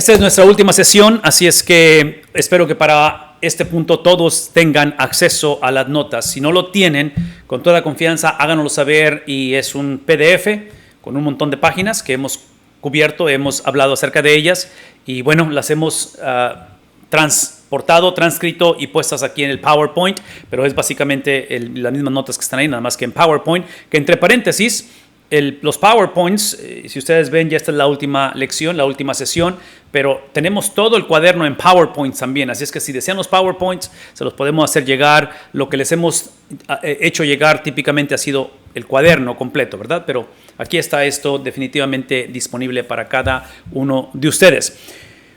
Esta es nuestra última sesión, así es que espero que para este punto todos tengan acceso a las notas. Si no lo tienen, con toda confianza háganoslo saber, y es un PDF con un montón de páginas que hemos cubierto, hemos hablado acerca de ellas y bueno, las hemos transportado, transcrito y puestas aquí en el PowerPoint, pero es básicamente las mismas notas que están ahí, nada más que en PowerPoint, que entre paréntesis, los PowerPoints, si ustedes ven, ya esta es la última lección, la última sesión, pero tenemos todo el cuaderno en PowerPoint también, así es que si desean los PowerPoints, se los podemos hacer llegar. Lo que les hemos hecho llegar típicamente ha sido el cuaderno completo, ¿verdad? Pero aquí está esto definitivamente disponible para cada uno de ustedes.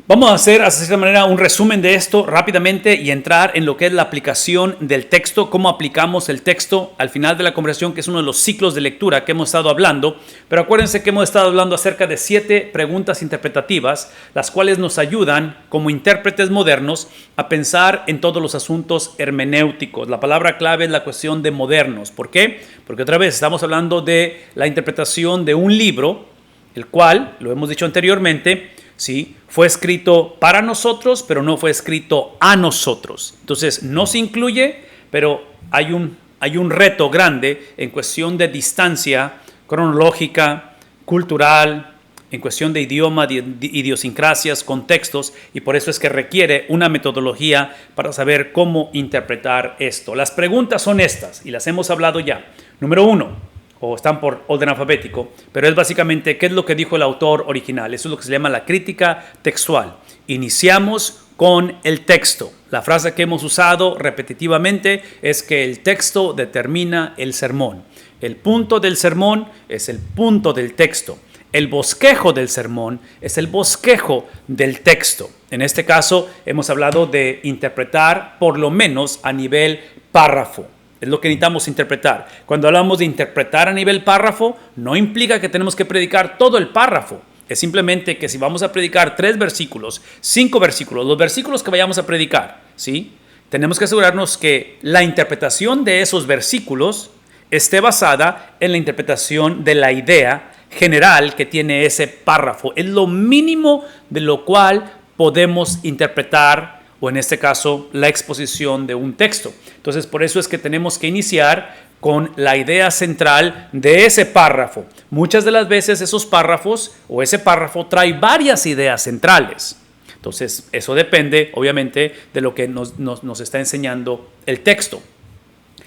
Vamos a hacer, de cierta manera, un resumen de esto rápidamente y entrar en lo que es la aplicación del texto, cómo aplicamos el texto al final de la conversación, que es uno de los ciclos de lectura que hemos estado hablando. Pero acuérdense que hemos estado hablando acerca de 7 preguntas interpretativas, las cuales nos ayudan como intérpretes modernos a pensar en todos los asuntos hermenéuticos. La palabra clave es la cuestión de modernos. ¿Por qué? Porque otra vez estamos hablando de la interpretación de un libro, el cual, lo hemos dicho anteriormente, ¿sí?, fue escrito para nosotros, pero no fue escrito a nosotros. Entonces, no se incluye, pero hay un reto grande en cuestión de distancia cronológica, cultural, en cuestión de idioma, de idiosincrasias, contextos, y por eso es que requiere una metodología para saber cómo interpretar esto. Las preguntas son estas, y las hemos hablado ya. Número 1. O están por orden alfabético, pero es básicamente qué es lo que dijo el autor original. Eso es lo que se llama la crítica textual. Iniciamos con el texto. La frase que hemos usado repetitivamente es que el texto determina el sermón. El punto del sermón es el punto del texto. El bosquejo del sermón es el bosquejo del texto. En este caso hemos hablado de interpretar por lo menos a nivel párrafo. Es lo que necesitamos interpretar. Cuando hablamos de interpretar a nivel párrafo, no implica que tenemos que predicar todo el párrafo. Es simplemente que si vamos a predicar 3 versículos, 5 versículos, los versículos que vayamos a predicar, ¿sí?, tenemos que asegurarnos que la interpretación de esos versículos esté basada en la interpretación de la idea general que tiene ese párrafo. Es lo mínimo de lo cual podemos interpretar, o en este caso, la exposición de un texto. Entonces, por eso es que tenemos que iniciar con la idea central de ese párrafo. Muchas de las veces esos párrafos o ese párrafo trae varias ideas centrales. Entonces, eso depende, obviamente, de lo que nos está enseñando el texto.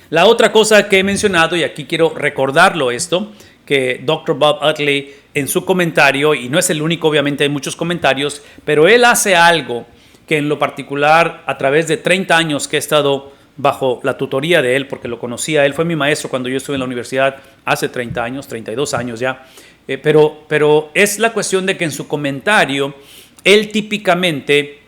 La otra cosa que he mencionado, y aquí quiero recordarlo esto, que Dr. Bob Utley en su comentario, y no es el único, obviamente hay muchos comentarios, pero él hace algo que en lo particular, a través de 30 años que he estado bajo la tutoría de él, porque lo conocía, él fue mi maestro cuando yo estuve en la universidad hace 30 años, 32 años ya, pero es la cuestión de que en su comentario, él típicamente,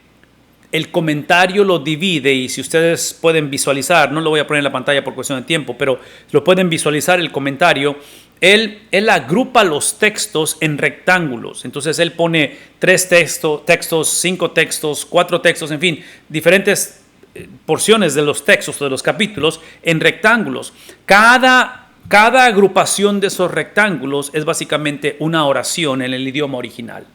el comentario lo divide, y si ustedes pueden visualizar, no lo voy a poner en la pantalla por cuestión de tiempo, pero lo pueden visualizar el comentario. Él agrupa los textos en rectángulos. Entonces él pone 3 textos, 5 textos, 4 textos, en fin, diferentes porciones de los textos, de los capítulos, en rectángulos. Cada agrupación de esos rectángulos es básicamente una oración en el idioma original.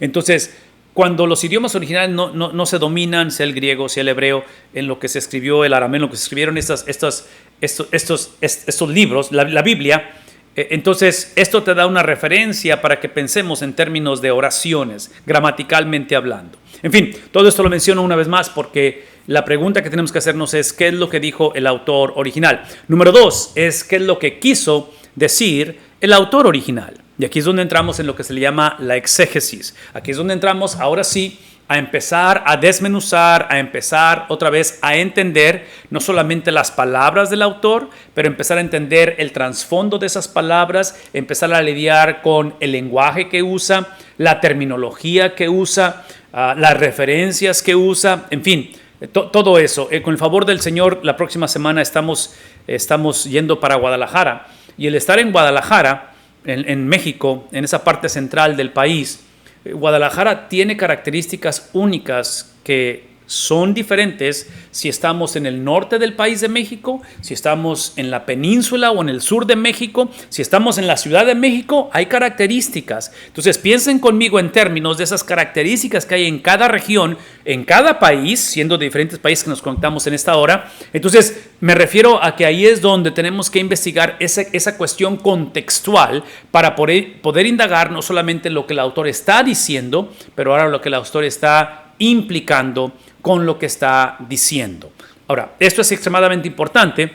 Entonces, cuando los idiomas originales no se dominan, sea el griego, sea el hebreo, en lo que se escribió el arameo, en lo que se escribieron estos libros, la Biblia, entonces esto te da una referencia para que pensemos en términos de oraciones, gramaticalmente hablando. En fin, todo esto lo menciono una vez más porque la pregunta que tenemos que hacernos es ¿qué es lo que dijo el autor original? Número 2 es ¿qué es lo que quiso decir el autor original? Y aquí es donde entramos en lo que se le llama la exégesis. Aquí es donde entramos ahora sí a empezar a desmenuzar, a empezar otra vez a entender no solamente las palabras del autor, pero empezar a entender el trasfondo de esas palabras, empezar a lidiar con el lenguaje que usa, la terminología que usa, las referencias que usa, en fin, todo eso. Con el favor del Señor, la próxima semana estamos yendo para Guadalajara, y el estar en Guadalajara, en México, en esa parte central del país, Guadalajara tiene características únicas que son diferentes si estamos en el norte del país de México, si estamos en la península o en el sur de México, si estamos en la Ciudad de México, hay características. Entonces piensen conmigo en términos de esas características que hay en cada región, en cada país, siendo de diferentes países que nos conectamos en esta hora. Entonces me refiero a que ahí es donde tenemos que investigar esa cuestión contextual para poder indagar no solamente lo que el autor está diciendo, pero ahora lo que el autor está implicando con lo que está diciendo. Ahora, esto es extremadamente importante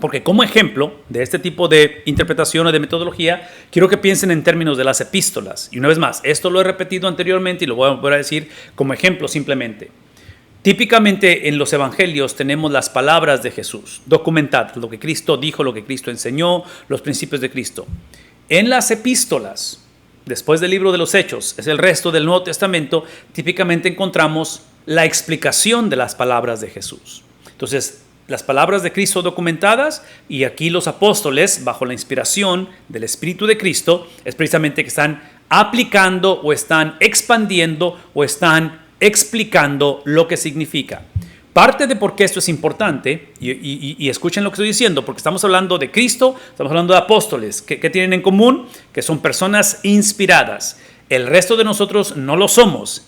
porque como ejemplo de este tipo de interpretación o de metodología, quiero que piensen en términos de las epístolas. Y una vez más, esto lo he repetido anteriormente y lo voy a volver a decir como ejemplo simplemente. Típicamente en los evangelios tenemos las palabras de Jesús, documentadas, lo que Cristo dijo, lo que Cristo enseñó, los principios de Cristo. En las epístolas, después del libro de los Hechos, es el resto del Nuevo Testamento, típicamente encontramos la explicación de las palabras de Jesús. Entonces, las palabras de Cristo documentadas, y aquí los apóstoles, bajo la inspiración del Espíritu de Cristo, es precisamente que están aplicando o están expandiendo o están explicando lo que significa. Parte de por qué esto es importante, y escuchen lo que estoy diciendo, porque estamos hablando de Cristo, estamos hablando de apóstoles, ¿qué tienen en común? Que son personas inspiradas. El resto de nosotros no lo somos.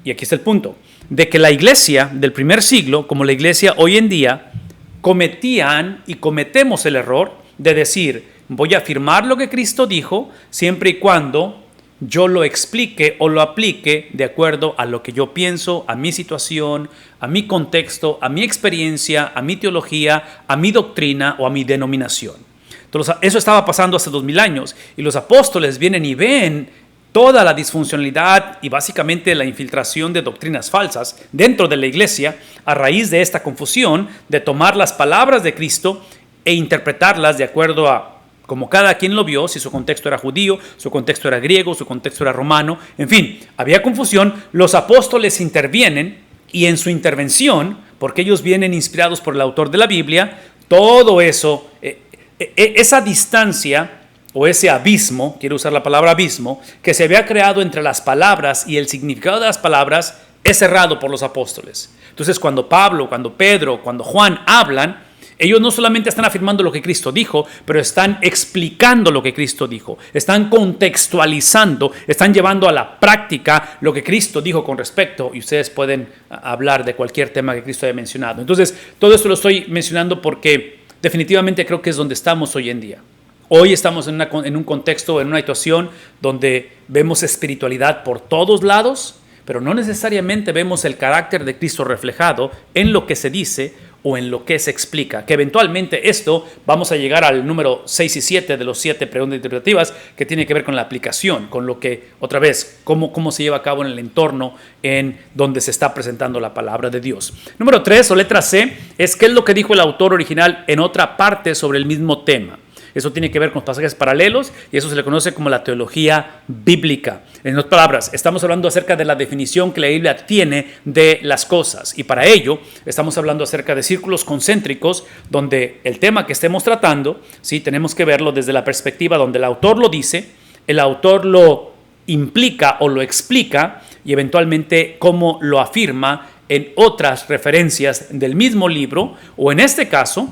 Y aquí está el punto, de que la iglesia del primer siglo, como la iglesia hoy en día, cometían y cometemos el error de decir, voy a afirmar lo que Cristo dijo, siempre y cuando yo lo explique o lo aplique de acuerdo a lo que yo pienso, a mi situación, a mi contexto, a mi experiencia, a mi teología, a mi doctrina o a mi denominación. Entonces, eso estaba pasando hace 2000 años y los apóstoles vienen y ven toda la disfuncionalidad y básicamente la infiltración de doctrinas falsas dentro de la iglesia a raíz de esta confusión de tomar las palabras de Cristo e interpretarlas de acuerdo a como cada quien lo vio, si su contexto era judío, su contexto era griego, su contexto era romano, en fin, había confusión. Los apóstoles intervienen y en su intervención, porque ellos vienen inspirados por el autor de la Biblia, todo eso, esa distancia o ese abismo, quiero usar la palabra abismo, que se había creado entre las palabras y el significado de las palabras, es cerrado por los apóstoles. Entonces, cuando Pablo, cuando Pedro, cuando Juan hablan, ellos no solamente están afirmando lo que Cristo dijo, pero están explicando lo que Cristo dijo, están contextualizando, están llevando a la práctica lo que Cristo dijo con respecto, y ustedes pueden hablar de cualquier tema que Cristo haya mencionado. Entonces, todo esto lo estoy mencionando porque definitivamente creo que es donde estamos hoy en día. Hoy estamos en un contexto, en una situación donde vemos espiritualidad por todos lados, pero no necesariamente vemos el carácter de Cristo reflejado en lo que se dice o en lo que se explica, que eventualmente esto vamos a llegar al número 6 y 7 de los 7 preguntas interpretativas que tiene que ver con la aplicación, con lo que, otra vez, cómo se lleva a cabo en el entorno en donde se está presentando la palabra de Dios. Número 3 o letra C es qué es lo que dijo el autor original en otra parte sobre el mismo tema. Eso tiene que ver con pasajes paralelos y eso se le conoce como la teología bíblica. En otras palabras, estamos hablando acerca de la definición que la Biblia tiene de las cosas y para ello estamos hablando acerca de círculos concéntricos donde el tema que estemos tratando, ¿sí? Tenemos que verlo desde la perspectiva donde el autor lo dice, el autor lo implica o lo explica y eventualmente cómo lo afirma en otras referencias del mismo libro o en este caso,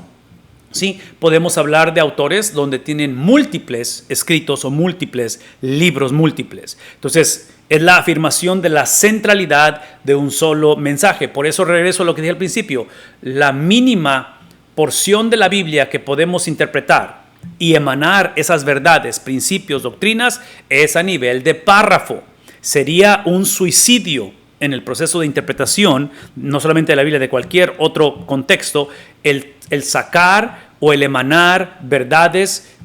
sí, podemos hablar de autores donde tienen múltiples escritos o múltiples libros múltiples. Entonces, es la afirmación de la centralidad de un solo mensaje. Por eso regreso a lo que dije al principio. La mínima porción de la Biblia que podemos interpretar y emanar esas verdades, principios, doctrinas, es a nivel de párrafo. Sería un suicidio en el proceso de interpretación, no solamente de la Biblia, de cualquier otro contexto, el sacar o el emanar verdades,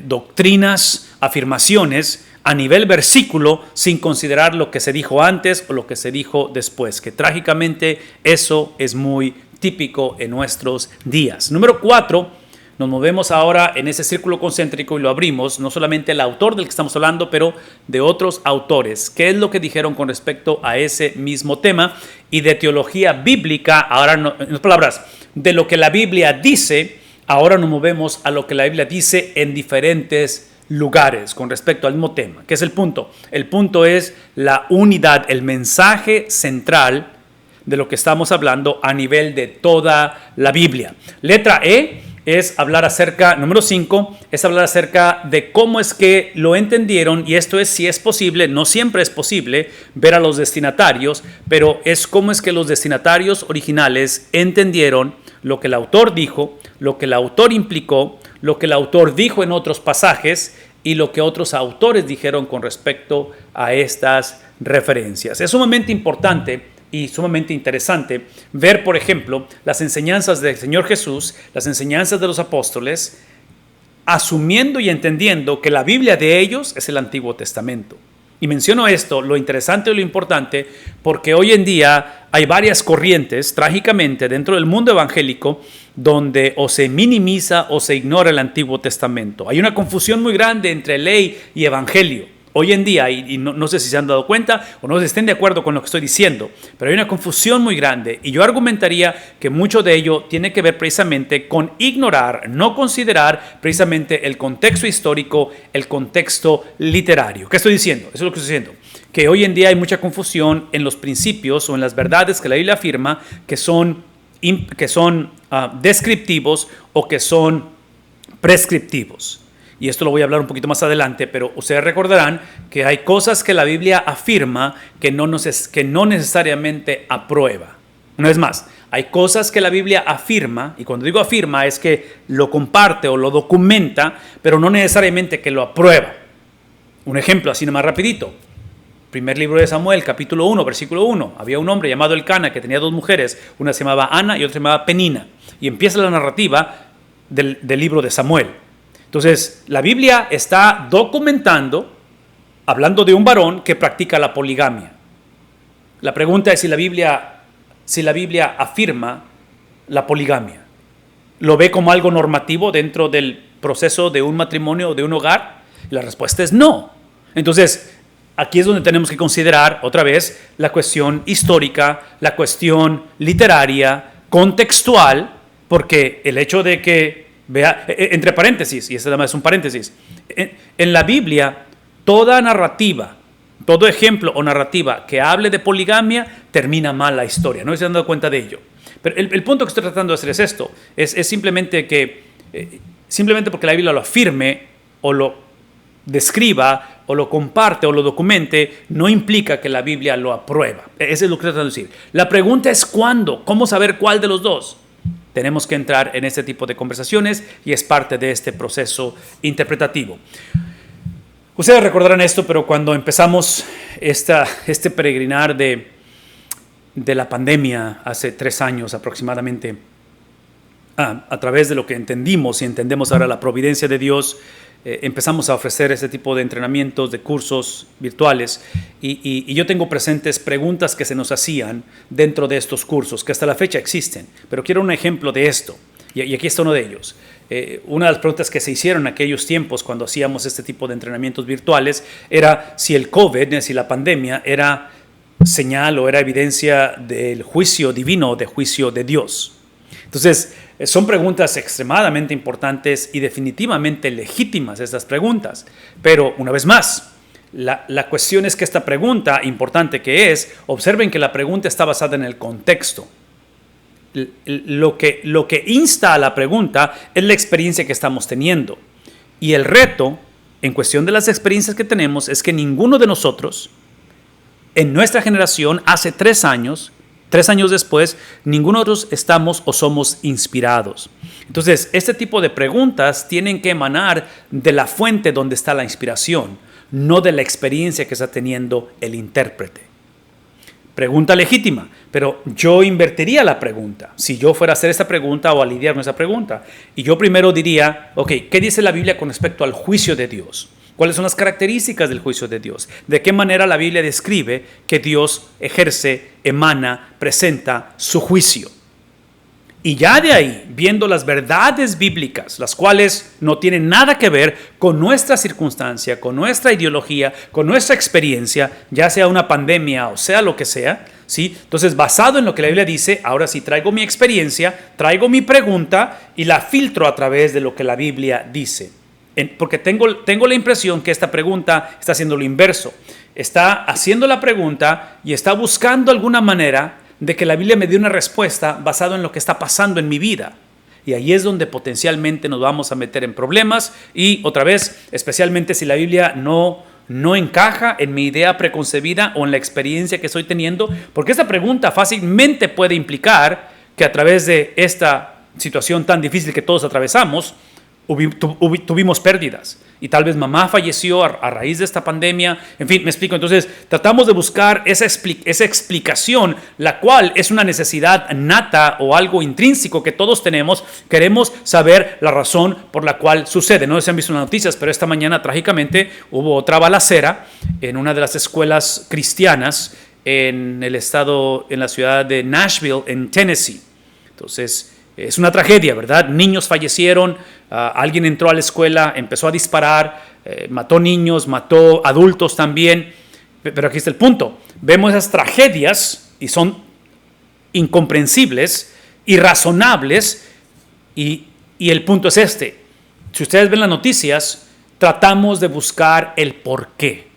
doctrinas, afirmaciones a nivel versículo sin considerar lo que se dijo antes o lo que se dijo después, que trágicamente eso es muy típico en nuestros días. Número 4, nos movemos ahora en ese círculo concéntrico y lo abrimos, no solamente el autor del que estamos hablando, pero de otros autores. ¿Qué es lo que dijeron con respecto a ese mismo tema? Y de teología bíblica, ahora no, en otras palabras, de lo que la Biblia dice, ahora nos movemos a lo que la Biblia dice en diferentes lugares con respecto al mismo tema. ¿Qué es el punto? El punto es la unidad, el mensaje central de lo que estamos hablando a nivel de toda la Biblia. Letra E es hablar acerca, número 5, es hablar acerca de cómo es que lo entendieron, y esto es si es posible, no siempre es posible ver a los destinatarios, pero es cómo es que los destinatarios originales entendieron lo que el autor dijo, lo que el autor implicó, lo que el autor dijo en otros pasajes y lo que otros autores dijeron con respecto a estas referencias. Es sumamente importante y sumamente interesante ver, por ejemplo, las enseñanzas del Señor Jesús, las enseñanzas de los apóstoles, asumiendo y entendiendo que la Biblia de ellos es el Antiguo Testamento. Y menciono esto, lo interesante y lo importante, porque hoy en día hay varias corrientes, trágicamente, dentro del mundo evangélico, donde o se minimiza o se ignora el Antiguo Testamento. Hay una confusión muy grande entre ley y evangelio. Hoy en día, y no sé si se han dado cuenta o no se estén de acuerdo con lo que estoy diciendo, pero hay una confusión muy grande y yo argumentaría que mucho de ello tiene que ver precisamente con ignorar, no considerar precisamente el contexto histórico, el contexto literario. ¿Qué estoy diciendo? Eso es lo que estoy diciendo. Que hoy en día hay mucha confusión en los principios o en las verdades que la Biblia afirma que son descriptivos o que son prescriptivos. Y esto lo voy a hablar un poquito más adelante, pero ustedes recordarán que hay cosas que la Biblia afirma que no necesariamente aprueba. Una vez más, hay cosas que la Biblia afirma, y cuando digo afirma es que lo comparte o lo documenta, pero no necesariamente que lo aprueba. Un ejemplo así nomás rapidito. Primer libro de Samuel, capítulo 1, versículo 1. Había un hombre llamado Elcana que tenía dos mujeres, una se llamaba Ana y otra se llamaba Penina. Y empieza la narrativa del libro de Samuel. Entonces, la Biblia está documentando, hablando de un varón que practica la poligamia. La pregunta es si la Biblia afirma la poligamia. ¿Lo ve como algo normativo dentro del proceso de un matrimonio o de un hogar? La respuesta es no. Entonces, aquí es donde tenemos que considerar otra vez la cuestión histórica, la cuestión literaria, contextual, porque el hecho de que vea, entre paréntesis, y este además es un paréntesis, en la Biblia, toda narrativa, todo ejemplo o narrativa que hable de poligamia termina mal la historia. No se han dado cuenta de ello. Pero el punto que estoy tratando de hacer es esto: es simplemente que, simplemente porque la Biblia lo afirme o lo describa o lo comparte o lo documente, no implica que la Biblia lo aprueba. Eso es lo que estoy tratando de decir. La pregunta es ¿cuándo? ¿Cómo saber cuál de los dos? Tenemos que entrar en este tipo de conversaciones y es parte de este proceso interpretativo. Ustedes recordarán esto, pero cuando empezamos este peregrinar de la pandemia hace 3 años aproximadamente, a través de lo que entendimos y entendemos ahora la providencia de Dios, empezamos a ofrecer este tipo de entrenamientos, de cursos virtuales, y yo tengo presentes preguntas que se nos hacían dentro de estos cursos, que hasta la fecha existen, pero quiero un ejemplo de esto, y aquí está uno de ellos. Una de las preguntas que se hicieron en aquellos tiempos cuando hacíamos este tipo de entrenamientos virtuales era si el COVID, si la pandemia era señal o era evidencia del juicio divino o de juicio de Dios. Entonces, son preguntas extremadamente importantes y definitivamente legítimas estas preguntas. Pero, una vez más, la cuestión es que esta pregunta, importante que es, observen que la pregunta está basada en el contexto. Lo que insta a la pregunta es la experiencia que estamos teniendo. Y el reto, en cuestión de las experiencias que tenemos, es que ninguno de nosotros, en nuestra generación, hace 3 años, 3 años después, ninguno de nosotros estamos o somos inspirados. Entonces, este tipo de preguntas tienen que emanar de la fuente donde está la inspiración, no de la experiencia que está teniendo el intérprete. Pregunta legítima, pero yo invertiría la pregunta. Si yo fuera a hacer esta pregunta o a lidiar con esa pregunta, y yo primero diría, ok, ¿qué dice la Biblia con respecto al juicio de Dios? ¿Cuáles son las características del juicio de Dios? ¿De qué manera la Biblia describe que Dios ejerce, emana, presenta su juicio? Y ya de ahí, viendo las verdades bíblicas, las cuales no tienen nada que ver con nuestra circunstancia, con nuestra ideología, con nuestra experiencia, ya sea una pandemia o sea lo que sea, ¿sí? Entonces, basado en lo que la Biblia dice, ahora sí traigo mi experiencia, traigo mi pregunta y la filtro a través de lo que la Biblia dice. Porque tengo la impresión que esta pregunta está haciendo lo inverso. Está haciendo la pregunta y está buscando alguna manera de que la Biblia me dé una respuesta basada en lo que está pasando en mi vida. Y ahí es donde potencialmente nos vamos a meter en problemas y otra vez, especialmente si la Biblia no encaja en mi idea preconcebida o en la experiencia que estoy teniendo, porque esta pregunta fácilmente puede implicar que a través de esta situación tan difícil que todos atravesamos, tuvimos pérdidas y tal vez mamá falleció a raíz de esta pandemia. En fin, me explico. Entonces tratamos de buscar esa explicación, la cual es una necesidad nata o algo intrínseco que todos tenemos. Queremos saber la razón por la cual sucede. No sé si han visto las noticias, pero esta mañana trágicamente hubo otra balacera en una de las escuelas cristianas en el estado, en la ciudad de Nashville, en Tennessee. Entonces es una tragedia, ¿verdad? Niños fallecieron, alguien entró a la escuela, empezó a disparar, mató niños, mató adultos también. Pero aquí está el punto. Vemos esas tragedias y son incomprensibles, irrazonables, y el punto es este. Si ustedes ven las noticias, tratamos de buscar el por qué.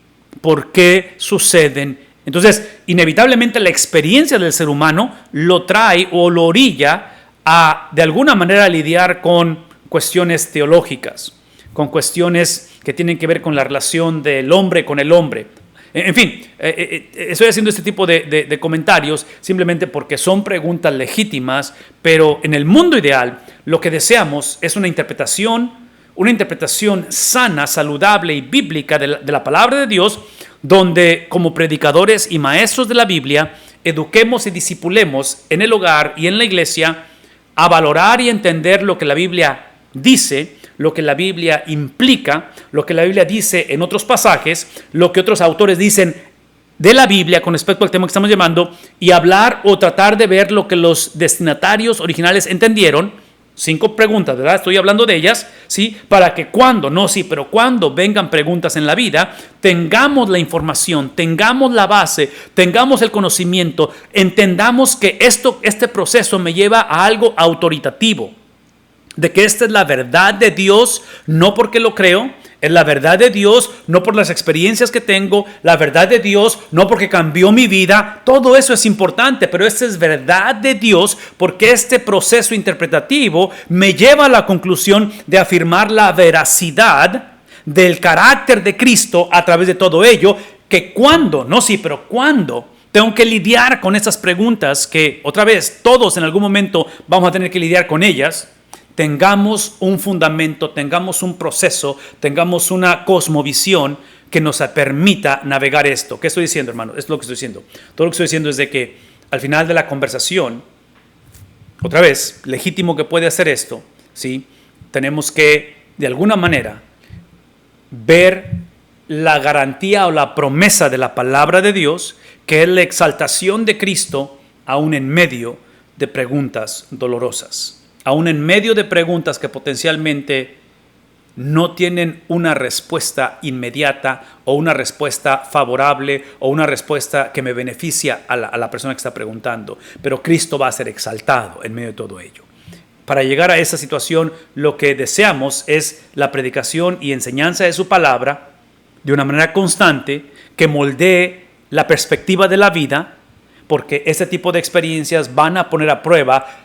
¿Por qué suceden? Entonces, inevitablemente la experiencia del ser humano lo trae o lo orilla a, de alguna manera, lidiar con cuestiones teológicas, con cuestiones que tienen que ver con la relación del hombre con el hombre. En fin, estoy haciendo este tipo de comentarios simplemente porque son preguntas legítimas, pero en el mundo ideal lo que deseamos es una interpretación sana, saludable y bíblica de la palabra de Dios, donde como predicadores y maestros de la Biblia eduquemos y discipulemos en el hogar y en la iglesia a valorar y entender lo que la Biblia dice, lo que la Biblia implica, lo que la Biblia dice en otros pasajes, lo que otros autores dicen de la Biblia con respecto al tema que estamos llamando, y hablar o tratar de ver lo que los destinatarios originales entendieron. 5 preguntas, ¿verdad? Estoy hablando de ellas, ¿sí? Para que cuando vengan preguntas en la vida, tengamos la información, tengamos la base, tengamos el conocimiento, entendamos que este proceso me lleva a algo autoritativo, de que esta es la verdad de Dios, no porque lo creo, es la verdad de Dios, no por las experiencias que tengo, la verdad de Dios, no porque cambió mi vida. Todo eso es importante, pero esta es verdad de Dios porque este proceso interpretativo me lleva a la conclusión de afirmar la veracidad del carácter de Cristo a través de todo ello, que cuando tengo que lidiar con estas preguntas que, otra vez, todos en algún momento vamos a tener que lidiar con ellas, tengamos un fundamento, tengamos un proceso, tengamos una cosmovisión que nos permita navegar esto. ¿Qué estoy diciendo, hermano? Es lo que estoy diciendo. Todo lo que estoy diciendo es de que al final de la conversación, otra vez, legítimo que puede hacer esto, ¿sí? Tenemos que, de alguna manera, ver la garantía o la promesa de la palabra de Dios, que es la exaltación de Cristo, aún en medio de preguntas dolorosas. Aún en medio de preguntas que potencialmente no tienen una respuesta inmediata o una respuesta favorable o una respuesta que me beneficia a la persona que está preguntando. Pero Cristo va a ser exaltado en medio de todo ello. Para llegar a esa situación, lo que deseamos es la predicación y enseñanza de su palabra de una manera constante que moldee la perspectiva de la vida, porque este tipo de experiencias van a poner a prueba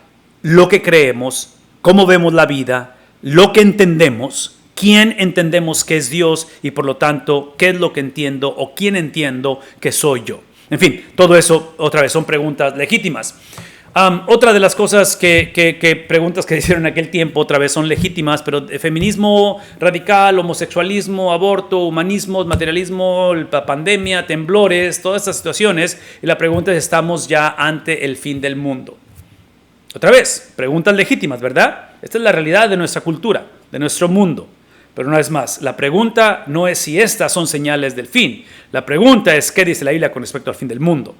lo que creemos, cómo vemos la vida, lo que entendemos, quién entendemos que es Dios y por lo tanto qué es lo que entiendo o quién entiendo que soy yo. En fin, todo eso otra vez son preguntas legítimas. Otra de las cosas preguntas que hicieron en aquel tiempo otra vez son legítimas, pero feminismo radical, homosexualismo, aborto, humanismo, materialismo, la pandemia, temblores, todas estas situaciones. Y la pregunta es, ¿estamos ya ante el fin del mundo? Otra vez, preguntas legítimas, ¿verdad? Esta es la realidad de nuestra cultura, de nuestro mundo. Pero una vez más, la pregunta no es si estas son señales del fin. La pregunta es, ¿qué dice la Biblia con respecto al fin del mundo?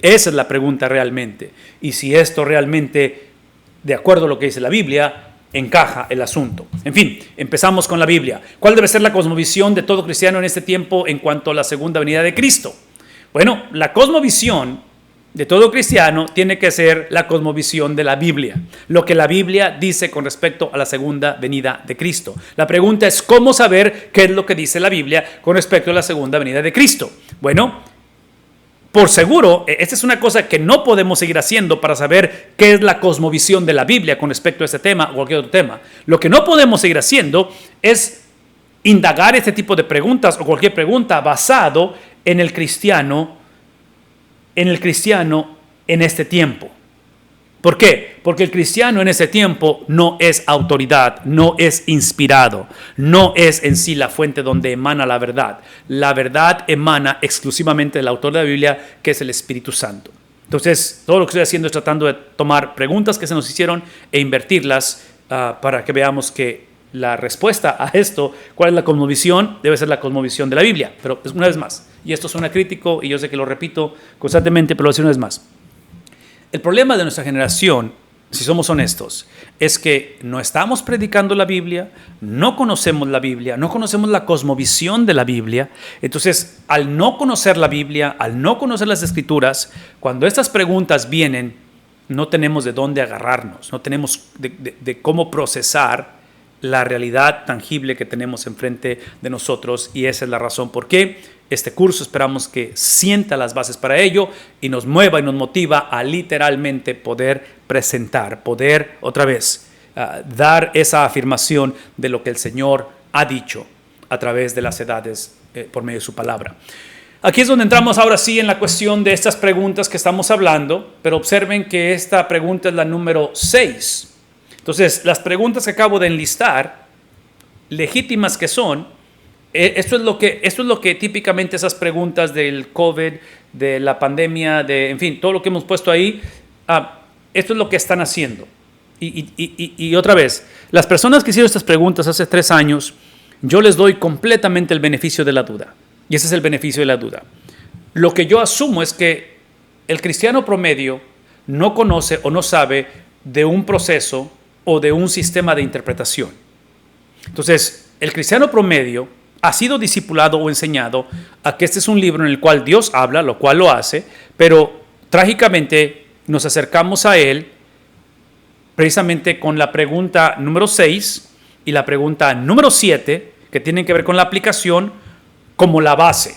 Esa es la pregunta realmente. Y si esto realmente, de acuerdo a lo que dice la Biblia, encaja el asunto. En fin, empezamos con la Biblia. ¿Cuál debe ser la cosmovisión de todo cristiano en este tiempo en cuanto a la segunda venida de Cristo? Bueno, la cosmovisión de todo cristiano tiene que ser la cosmovisión de la Biblia, lo que la Biblia dice con respecto a la segunda venida de Cristo. La pregunta es cómo saber qué es lo que dice la Biblia con respecto a la segunda venida de Cristo. Bueno, por seguro, esta es una cosa que no podemos seguir haciendo para saber qué es la cosmovisión de la Biblia con respecto a este tema o cualquier otro tema. Lo que no podemos seguir haciendo es indagar este tipo de preguntas o cualquier pregunta basado en el cristiano en este tiempo. ¿Por qué? Porque el cristiano en ese tiempo no es autoridad, no es inspirado, no es en sí la fuente donde emana la verdad. La verdad emana exclusivamente del autor de la Biblia, que es el Espíritu Santo. Entonces, todo lo que estoy haciendo es tratando de tomar preguntas que se nos hicieron e invertirlas para que veamos que la respuesta a esto, ¿cuál es la cosmovisión? Debe ser la cosmovisión de la Biblia. Pero una vez más, y esto suena crítico y yo sé que lo repito constantemente, pero lo voy a decir una vez más. El problema de nuestra generación, si somos honestos, es que no estamos predicando la Biblia, no conocemos la Biblia, no conocemos la cosmovisión de la Biblia. Entonces, al no conocer la Biblia, al no conocer las Escrituras, cuando estas preguntas vienen, no tenemos de dónde agarrarnos, no tenemos de cómo procesar la realidad tangible que tenemos enfrente de nosotros, y esa es la razón por qué este curso esperamos que sienta las bases para ello y nos mueva y nos motiva a literalmente poder presentar, poder otra vez dar esa afirmación de lo que el Señor ha dicho a través de las edades por medio de su palabra. Aquí es donde entramos ahora sí en la cuestión de estas preguntas que estamos hablando, pero observen que esta pregunta es la número 6. Entonces, las preguntas que acabo de enlistar, legítimas que son, esto es lo que típicamente esas preguntas del COVID, de la pandemia, en fin, todo lo que hemos puesto ahí, esto es lo que están haciendo. Y otra vez, las personas que hicieron estas preguntas hace 3 años, yo les doy completamente el beneficio de la duda. Y ese es el beneficio de la duda. Lo que yo asumo es que el cristiano promedio no conoce o no sabe de un proceso o de un sistema de interpretación. Entonces, el cristiano promedio ha sido discipulado o enseñado a que este es un libro en el cual Dios habla, lo cual lo hace, pero trágicamente nos acercamos a él precisamente con la pregunta número 6 y la pregunta número 7, que tienen que ver con la aplicación, como la base.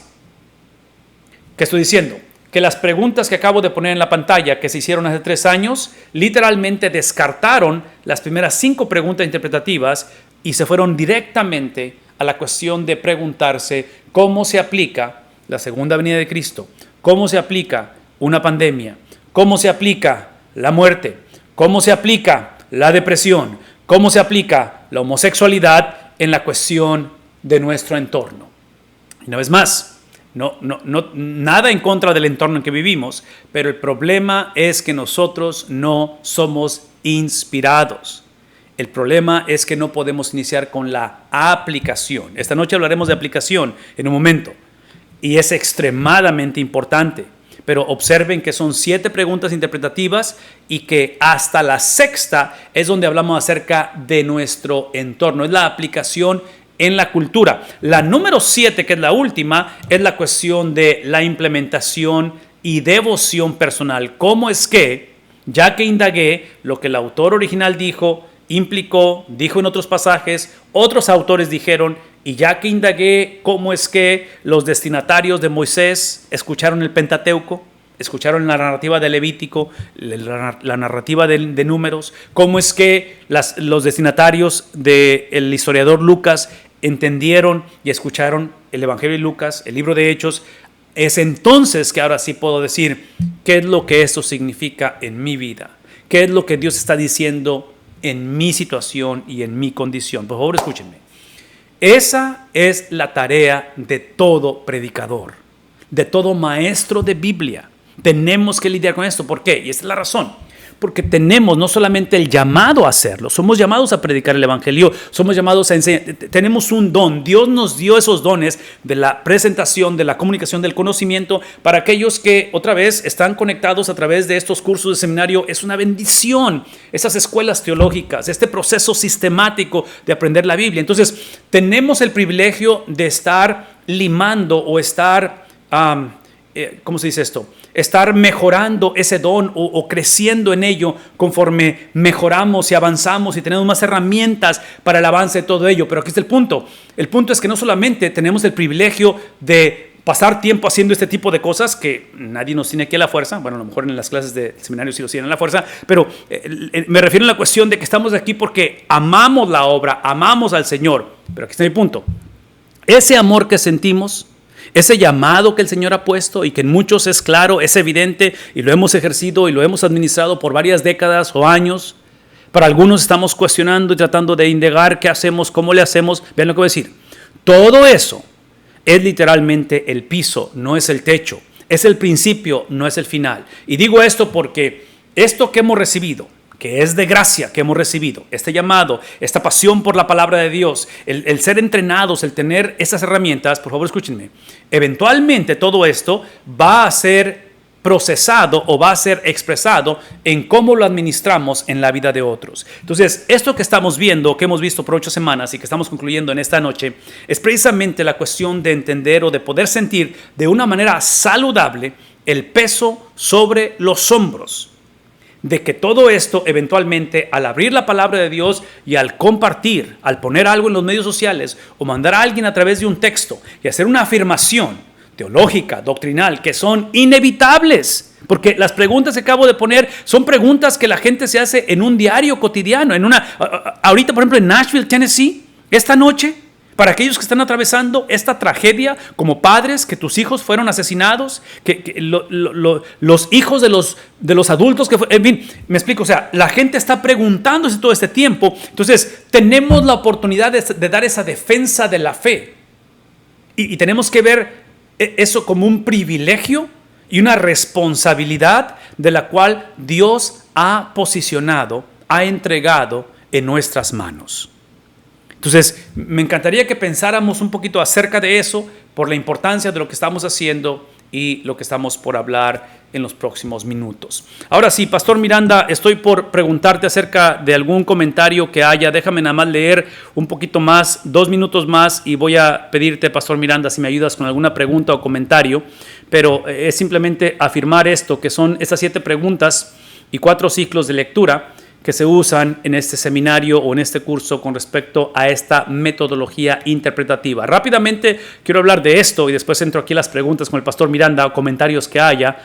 ¿Qué estoy diciendo? Que las preguntas que acabo de poner en la pantalla, que se hicieron hace 3 años, literalmente descartaron las primeras 5 preguntas interpretativas y se fueron directamente a la cuestión de preguntarse cómo se aplica la segunda venida de Cristo, cómo se aplica una pandemia, cómo se aplica la muerte, cómo se aplica la depresión, cómo se aplica la homosexualidad en la cuestión de nuestro entorno. Y una vez más, no, nada en contra del entorno en que vivimos, pero el problema es que nosotros no somos inspirados. El problema es que no podemos iniciar con la aplicación. Esta noche hablaremos de aplicación en un momento, y es extremadamente importante. Pero observen que son 7 preguntas interpretativas y que hasta la 6ª es donde hablamos acerca de nuestro entorno. Es la aplicación en la cultura. La número 7, que es la última, es la cuestión de la implementación y devoción personal. ¿Cómo es que, ya que indagué lo que el autor original dijo, implicó, dijo en otros pasajes, otros autores dijeron, y ya que indagué cómo es que los destinatarios de Moisés escucharon el Pentateuco, escucharon la narrativa de Levítico, la narrativa de Números, cómo es que los destinatarios del historiador Lucas entendieron y escucharon el Evangelio de Lucas, el libro de Hechos, es entonces que ahora sí puedo decir qué es lo que esto significa en mi vida, qué es lo que Dios está diciendo en mi situación y en mi condición. Por favor, escúchenme. Esa es la tarea de todo predicador, de todo maestro de Biblia. Tenemos que lidiar con esto. ¿Por qué? Y esta es la razón. Porque tenemos no solamente el llamado a hacerlo, somos llamados a predicar el Evangelio, somos llamados a enseñar, tenemos un don. Dios nos dio esos dones de la presentación, de la comunicación, del conocimiento, para aquellos que otra vez están conectados a través de estos cursos de seminario. Es una bendición, esas escuelas teológicas, este proceso sistemático de aprender la Biblia. Entonces, tenemos el privilegio de estar limando o estar ¿cómo se dice esto? Estar mejorando ese don o creciendo en ello conforme mejoramos y avanzamos y tenemos más herramientas para el avance de todo ello. Pero aquí está el punto. El punto es que no solamente tenemos el privilegio de pasar tiempo haciendo este tipo de cosas que nadie nos tiene aquí a la fuerza. Bueno, a lo mejor en las clases de seminario sí lo tienen a la fuerza, pero me refiero a la cuestión de que estamos aquí porque amamos la obra, amamos al Señor. Pero aquí está mi punto. Ese amor que sentimos, ese llamado que el Señor ha puesto y que en muchos es claro, es evidente y lo hemos ejercido y lo hemos administrado por varias décadas o años. Para algunos estamos cuestionando y tratando de indagar qué hacemos, cómo le hacemos. Vean lo que voy a decir. Todo eso es literalmente el piso, no es el techo. Es el principio, no es el final. Y digo esto porque esto que hemos recibido, que es de gracia que hemos recibido, este llamado, esta pasión por la palabra de Dios, el ser entrenados, el tener esas herramientas, por favor escúchenme, eventualmente todo esto va a ser procesado o va a ser expresado en cómo lo administramos en la vida de otros. Entonces, esto que estamos viendo, que hemos visto por 8 semanas y que estamos concluyendo en esta noche, es precisamente la cuestión de entender o de poder sentir de una manera saludable el peso sobre los hombros. De que todo esto eventualmente al abrir la palabra de Dios y al compartir, al poner algo en los medios sociales o mandar a alguien a través de un texto y hacer una afirmación teológica, doctrinal, que son inevitables, porque las preguntas que acabo de poner son preguntas que la gente se hace en un diario cotidiano, ahorita por ejemplo en Nashville, Tennessee, esta noche, para aquellos que están atravesando esta tragedia como padres, que tus hijos fueron asesinados, los hijos de los adultos, en fin, me explico, o sea, la gente está preguntándose todo este tiempo, entonces tenemos la oportunidad de dar esa defensa de la fe y tenemos que ver eso como un privilegio y una responsabilidad de la cual Dios ha posicionado, ha entregado en nuestras manos. Entonces, me encantaría que pensáramos un poquito acerca de eso por la importancia de lo que estamos haciendo y lo que estamos por hablar en los próximos minutos. Ahora sí, Pastor Miranda, estoy por preguntarte acerca de algún comentario que haya. Déjame nada más leer un poquito más, 2 minutos más, y voy a pedirte, Pastor Miranda, si me ayudas con alguna pregunta o comentario. Pero es simplemente afirmar esto, que son estas 7 preguntas y 4 ciclos de lectura que se usan en este seminario o en este curso con respecto a esta metodología interpretativa. Rápidamente quiero hablar de esto y después entro aquí a las preguntas con el Pastor Miranda o comentarios que haya.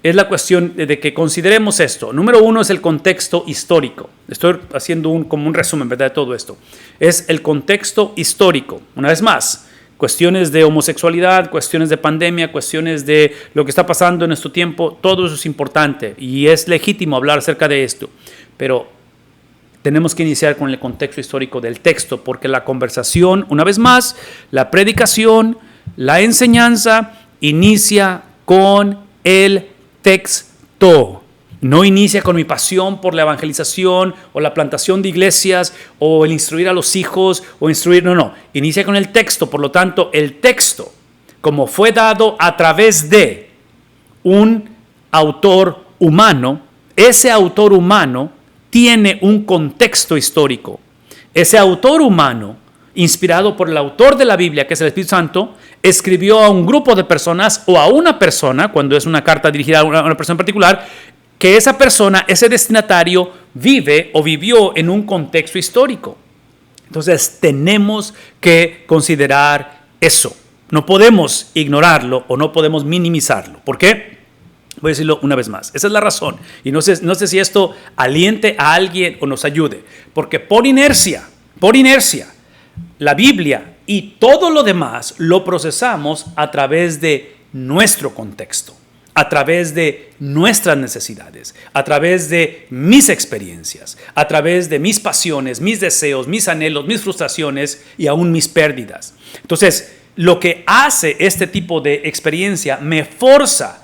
Es la cuestión de que consideremos esto. Número 1 es el contexto histórico. Estoy haciendo como un resumen, ¿verdad?, de todo esto. Es el contexto histórico. Una vez más, cuestiones de homosexualidad, cuestiones de pandemia, cuestiones de lo que está pasando en nuestro tiempo, todo eso es importante y es legítimo hablar acerca de esto. Pero tenemos que iniciar con el contexto histórico del texto, porque la conversación, una vez más, la predicación, la enseñanza, inicia con el texto. No inicia con mi pasión por la evangelización o la plantación de iglesias o el instruir a los hijos o instruir, no. Inicia con el texto. Por lo tanto, el texto, como fue dado a través de un autor humano, ese autor humano tiene un contexto histórico. Ese autor humano, inspirado por el autor de la Biblia, que es el Espíritu Santo, escribió a un grupo de personas o a una persona, cuando es una carta dirigida a una persona en particular, que esa persona, ese destinatario, vive o vivió en un contexto histórico. Entonces, tenemos que considerar eso. No podemos ignorarlo o no podemos minimizarlo. ¿Por qué? Voy a decirlo una vez más. Esa es la razón. Y no sé si esto aliente a alguien o nos ayude. Porque por inercia, la Biblia y todo lo demás lo procesamos a través de nuestro contexto, a través de nuestras necesidades, a través de mis experiencias, a través de mis pasiones, mis deseos, mis anhelos, mis frustraciones y aún mis pérdidas. Entonces, lo que hace este tipo de experiencia me forza,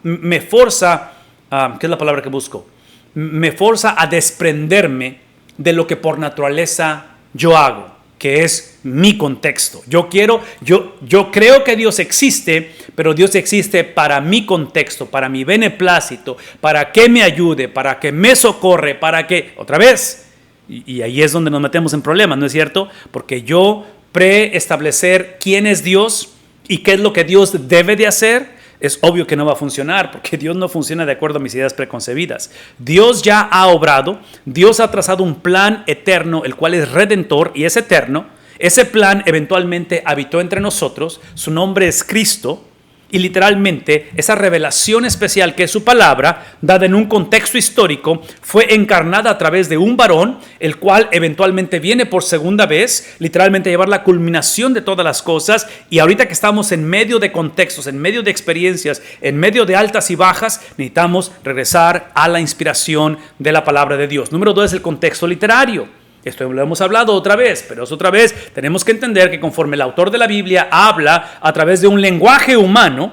¿qué es la palabra que busco? Me forza a desprenderme de lo que por naturaleza yo hago, que es mi contexto. Yo creo que Dios existe, pero Dios existe para mi contexto, para mi beneplácito, para que me ayude, para que me socorre, para que, otra vez, y ahí es donde nos metemos en problemas, ¿no es cierto? Porque yo preestablecer quién es Dios y qué es lo que Dios debe de hacer, es obvio que no va a funcionar, porque Dios no funciona de acuerdo a mis ideas preconcebidas. Dios ya ha obrado, Dios ha trazado un plan eterno, el cual es redentor y es eterno. Ese plan eventualmente habitó entre nosotros, su nombre es Cristo, y literalmente esa revelación especial que es su palabra, dada en un contexto histórico, fue encarnada a través de un varón, el cual eventualmente viene por segunda vez, literalmente a llevar la culminación de todas las cosas. Y ahorita que estamos en medio de contextos, en medio de experiencias, en medio de altas y bajas, necesitamos regresar a la inspiración de la palabra de Dios. Número 2 es el contexto literario. Esto lo hemos hablado otra vez, pero es otra vez, tenemos que entender que conforme el autor de la Biblia habla a través de un lenguaje humano,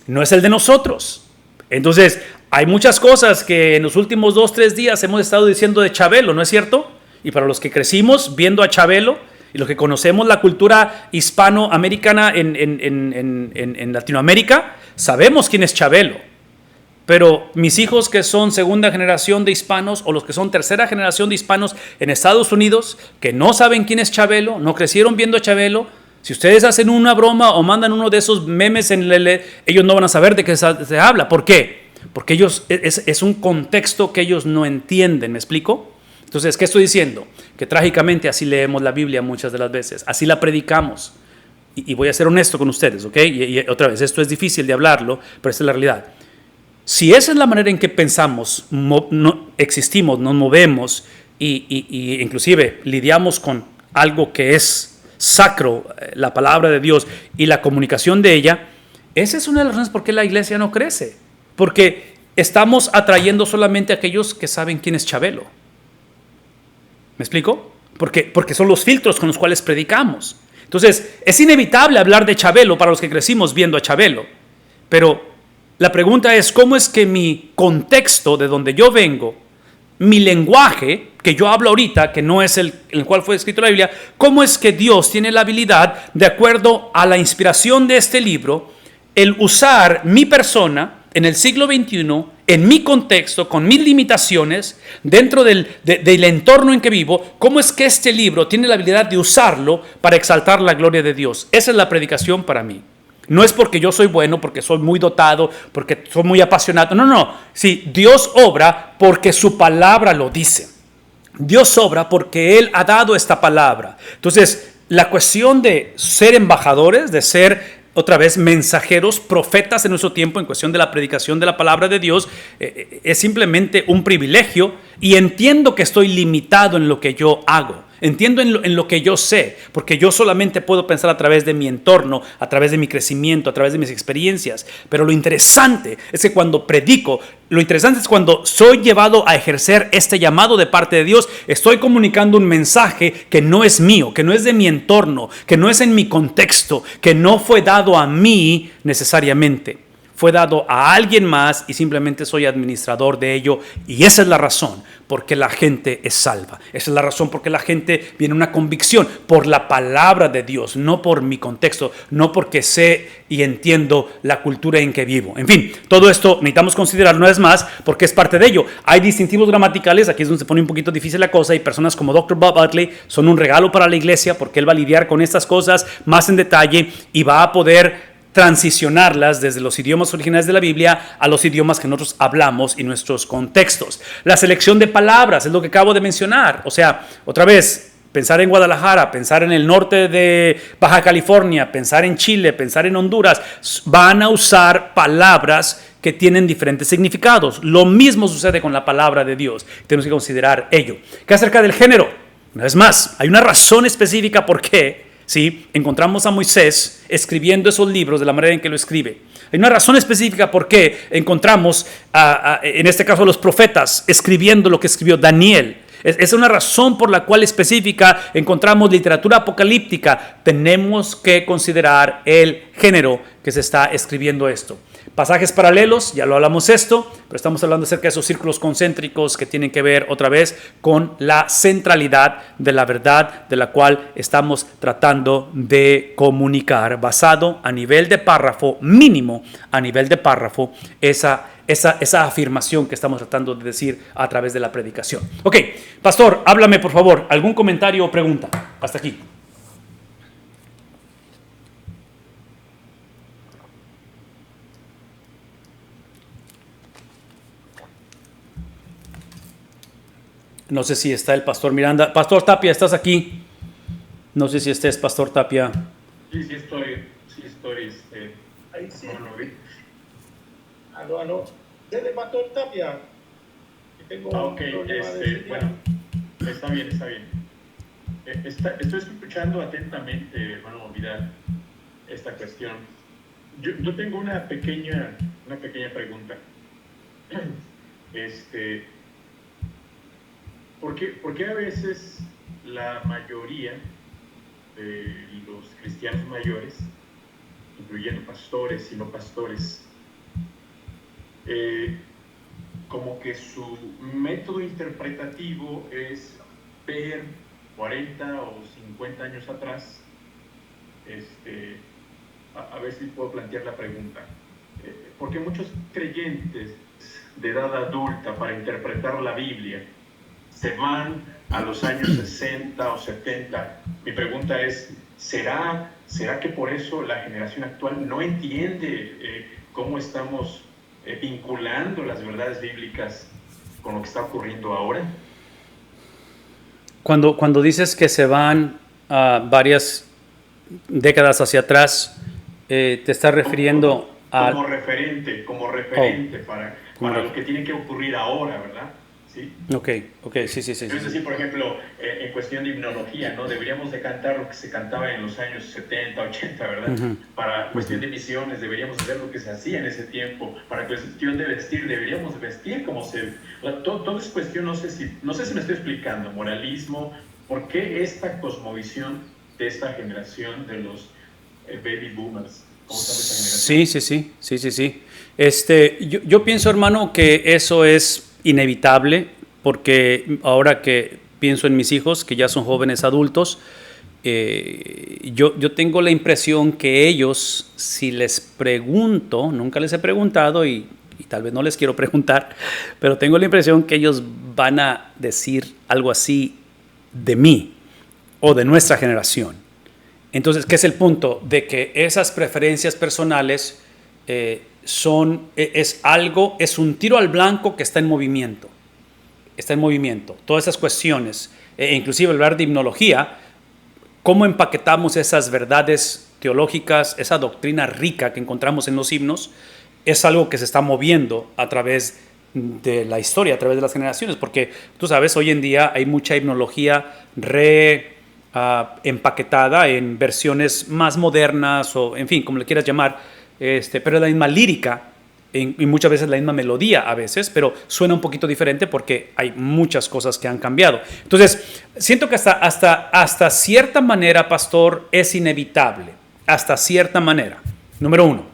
no es el de nosotros. Entonces, hay muchas cosas que en los últimos 2-3 días hemos estado diciendo de Chabelo, ¿no es cierto? Y para los que crecimos viendo a Chabelo y los que conocemos la cultura hispanoamericana en Latinoamérica, sabemos quién es Chabelo. Pero mis hijos que son segunda generación de hispanos o los que son tercera generación de hispanos en Estados Unidos, que no saben quién es Chabelo, no crecieron viendo a Chabelo, si ustedes hacen una broma o mandan uno de esos memes en ellos no van a saber de qué se habla. ¿Por qué? Porque ellos es un contexto que ellos no entienden, ¿me explico? Entonces, ¿qué estoy diciendo? Que trágicamente así leemos la Biblia muchas de las veces, así la predicamos. Y voy a ser honesto con ustedes, ¿ok? Y otra vez, esto es difícil de hablarlo, pero esta es la realidad. Si esa es la manera en que pensamos, existimos, nos movemos y inclusive lidiamos con algo que es sacro, la palabra de Dios y la comunicación de ella, esa es una de las razones por qué la iglesia no crece. Porque estamos atrayendo solamente a aquellos que saben quién es Chabelo. ¿Me explico? Porque son los filtros con los cuales predicamos. Entonces, es inevitable hablar de Chabelo para los que crecimos viendo a Chabelo, pero la pregunta es, ¿cómo es que mi contexto de donde yo vengo, mi lenguaje que yo hablo ahorita, que no es el cual fue escrito la Biblia, cómo es que Dios tiene la habilidad, de acuerdo a la inspiración de este libro, el usar mi persona en el siglo XXI, en mi contexto, con mis limitaciones, dentro del entorno en que vivo, cómo es que este libro tiene la habilidad de usarlo para exaltar la gloria de Dios? Esa es la predicación para mí. No es porque yo soy bueno, porque soy muy dotado, porque soy muy apasionado. No. Sí, Dios obra porque su palabra lo dice. Dios obra porque Él ha dado esta palabra. Entonces, la cuestión de ser embajadores, de ser, otra vez, mensajeros, profetas en nuestro tiempo, en cuestión de la predicación de la palabra de Dios, es simplemente un privilegio. Y entiendo que estoy limitado en lo que yo hago. Entiendo en lo que yo sé, porque yo solamente puedo pensar a través de mi entorno, a través de mi crecimiento, a través de mis experiencias. Pero lo interesante es que cuando predico, lo interesante es cuando soy llevado a ejercer este llamado de parte de Dios, estoy comunicando un mensaje que no es mío, que no es de mi entorno, que no es en mi contexto, que no fue dado a mí necesariamente. Fue dado a alguien más y simplemente soy administrador de ello. Y esa es la razón por qué la gente es salva. Esa es la razón por qué la gente viene a una convicción por la palabra de Dios, no por mi contexto, no porque sé y entiendo la cultura en que vivo. En fin, todo esto necesitamos considerar una vez más porque es parte de ello. Hay distintivos gramaticales, aquí es donde se pone un poquito difícil la cosa, y personas como Dr. Bob Utley son un regalo para la iglesia porque él va a lidiar con estas cosas más en detalle y va a poder transicionarlas desde los idiomas originales de la Biblia a los idiomas que nosotros hablamos y nuestros contextos. La selección de palabras es lo que acabo de mencionar. O sea, otra vez, pensar en Guadalajara, pensar en el norte de Baja California, pensar en Chile, pensar en Honduras, van a usar palabras que tienen diferentes significados. Lo mismo sucede con la palabra de Dios. Tenemos que considerar ello. ¿Qué acerca del género? Una vez más, hay una razón específica por qué. ¿Sí? Encontramos a Moisés escribiendo esos libros de la manera en que lo escribe. Hay una razón específica por qué encontramos, en este caso, a los profetas escribiendo lo que escribió Daniel. Es una razón por la cual específica encontramos literatura apocalíptica. Tenemos que considerar el género que se está escribiendo esto. Pasajes paralelos, ya lo hablamos esto, pero estamos hablando acerca de esos círculos concéntricos que tienen que ver otra vez con la centralidad de la verdad de la cual estamos tratando de comunicar, basado a nivel de párrafo, mínimo a nivel de párrafo, esa afirmación que estamos tratando de decir a través de la predicación. Ok, pastor, háblame por favor, ¿algún comentario o pregunta? Hasta aquí. No sé si está el pastor Miranda. Pastor Tapia, ¿estás aquí? No sé si estés, Pastor Tapia. Sí estoy, Ahí sí. no vi. Aló. Desde Pastor Tapia. Que tengo Ok, un problema de señal. bueno, está bien. Estoy escuchando atentamente, hermano Vidal, esta cuestión. Yo tengo una pequeña pregunta. ¿Por qué a veces la mayoría de los cristianos mayores, incluyendo pastores y no pastores, como que su método interpretativo es ver 40 o 50 años atrás? A ver si puedo plantear la pregunta. Porque muchos creyentes de edad adulta, para interpretar la Biblia, se van a los años 60 o 70. Mi pregunta es, ¿será que por eso la generación actual no entiende cómo estamos vinculando las verdades bíblicas con lo que está ocurriendo ahora? Cuando dices que se van a varias décadas hacia atrás, te estás refiriendo como referente para lo que tiene que ocurrir ahora, ¿verdad? ¿Sí? Ok, sí. Es decir, por ejemplo, en cuestión de himnología, ¿no? Deberíamos de cantar lo que se cantaba en los años 70, 80, ¿verdad? Uh-huh. Para cuestión de misiones, deberíamos hacer lo que se hacía en ese tiempo. Para cuestión de vestir, deberíamos vestir como se... Todo es cuestión, no sé si me estoy explicando, moralismo. ¿Por qué esta cosmovisión de esta generación de los baby boomers? ¿Cómo está esta generación? Sí. Yo pienso, hermano, que eso es inevitable, porque ahora que pienso en mis hijos, que ya son jóvenes adultos, yo tengo la impresión que ellos, si les pregunto, nunca les he preguntado y tal vez no les quiero preguntar, pero tengo la impresión que ellos van a decir algo así de mí o de nuestra generación. Entonces, ¿qué es el punto? De que esas preferencias personales es un tiro al blanco que está en movimiento. Todas esas cuestiones, inclusive hablar de himnología, cómo empaquetamos esas verdades teológicas, esa doctrina rica que encontramos en los himnos, es algo que se está moviendo a través de la historia, a través de las generaciones, porque tú sabes, hoy en día hay mucha himnología empaquetada en versiones más modernas, o en fin, como le quieras llamar, pero es la misma lírica y muchas veces la misma melodía a veces, pero suena un poquito diferente porque hay muchas cosas que han cambiado. Entonces, siento que hasta cierta manera, pastor, es inevitable, hasta cierta manera, número uno.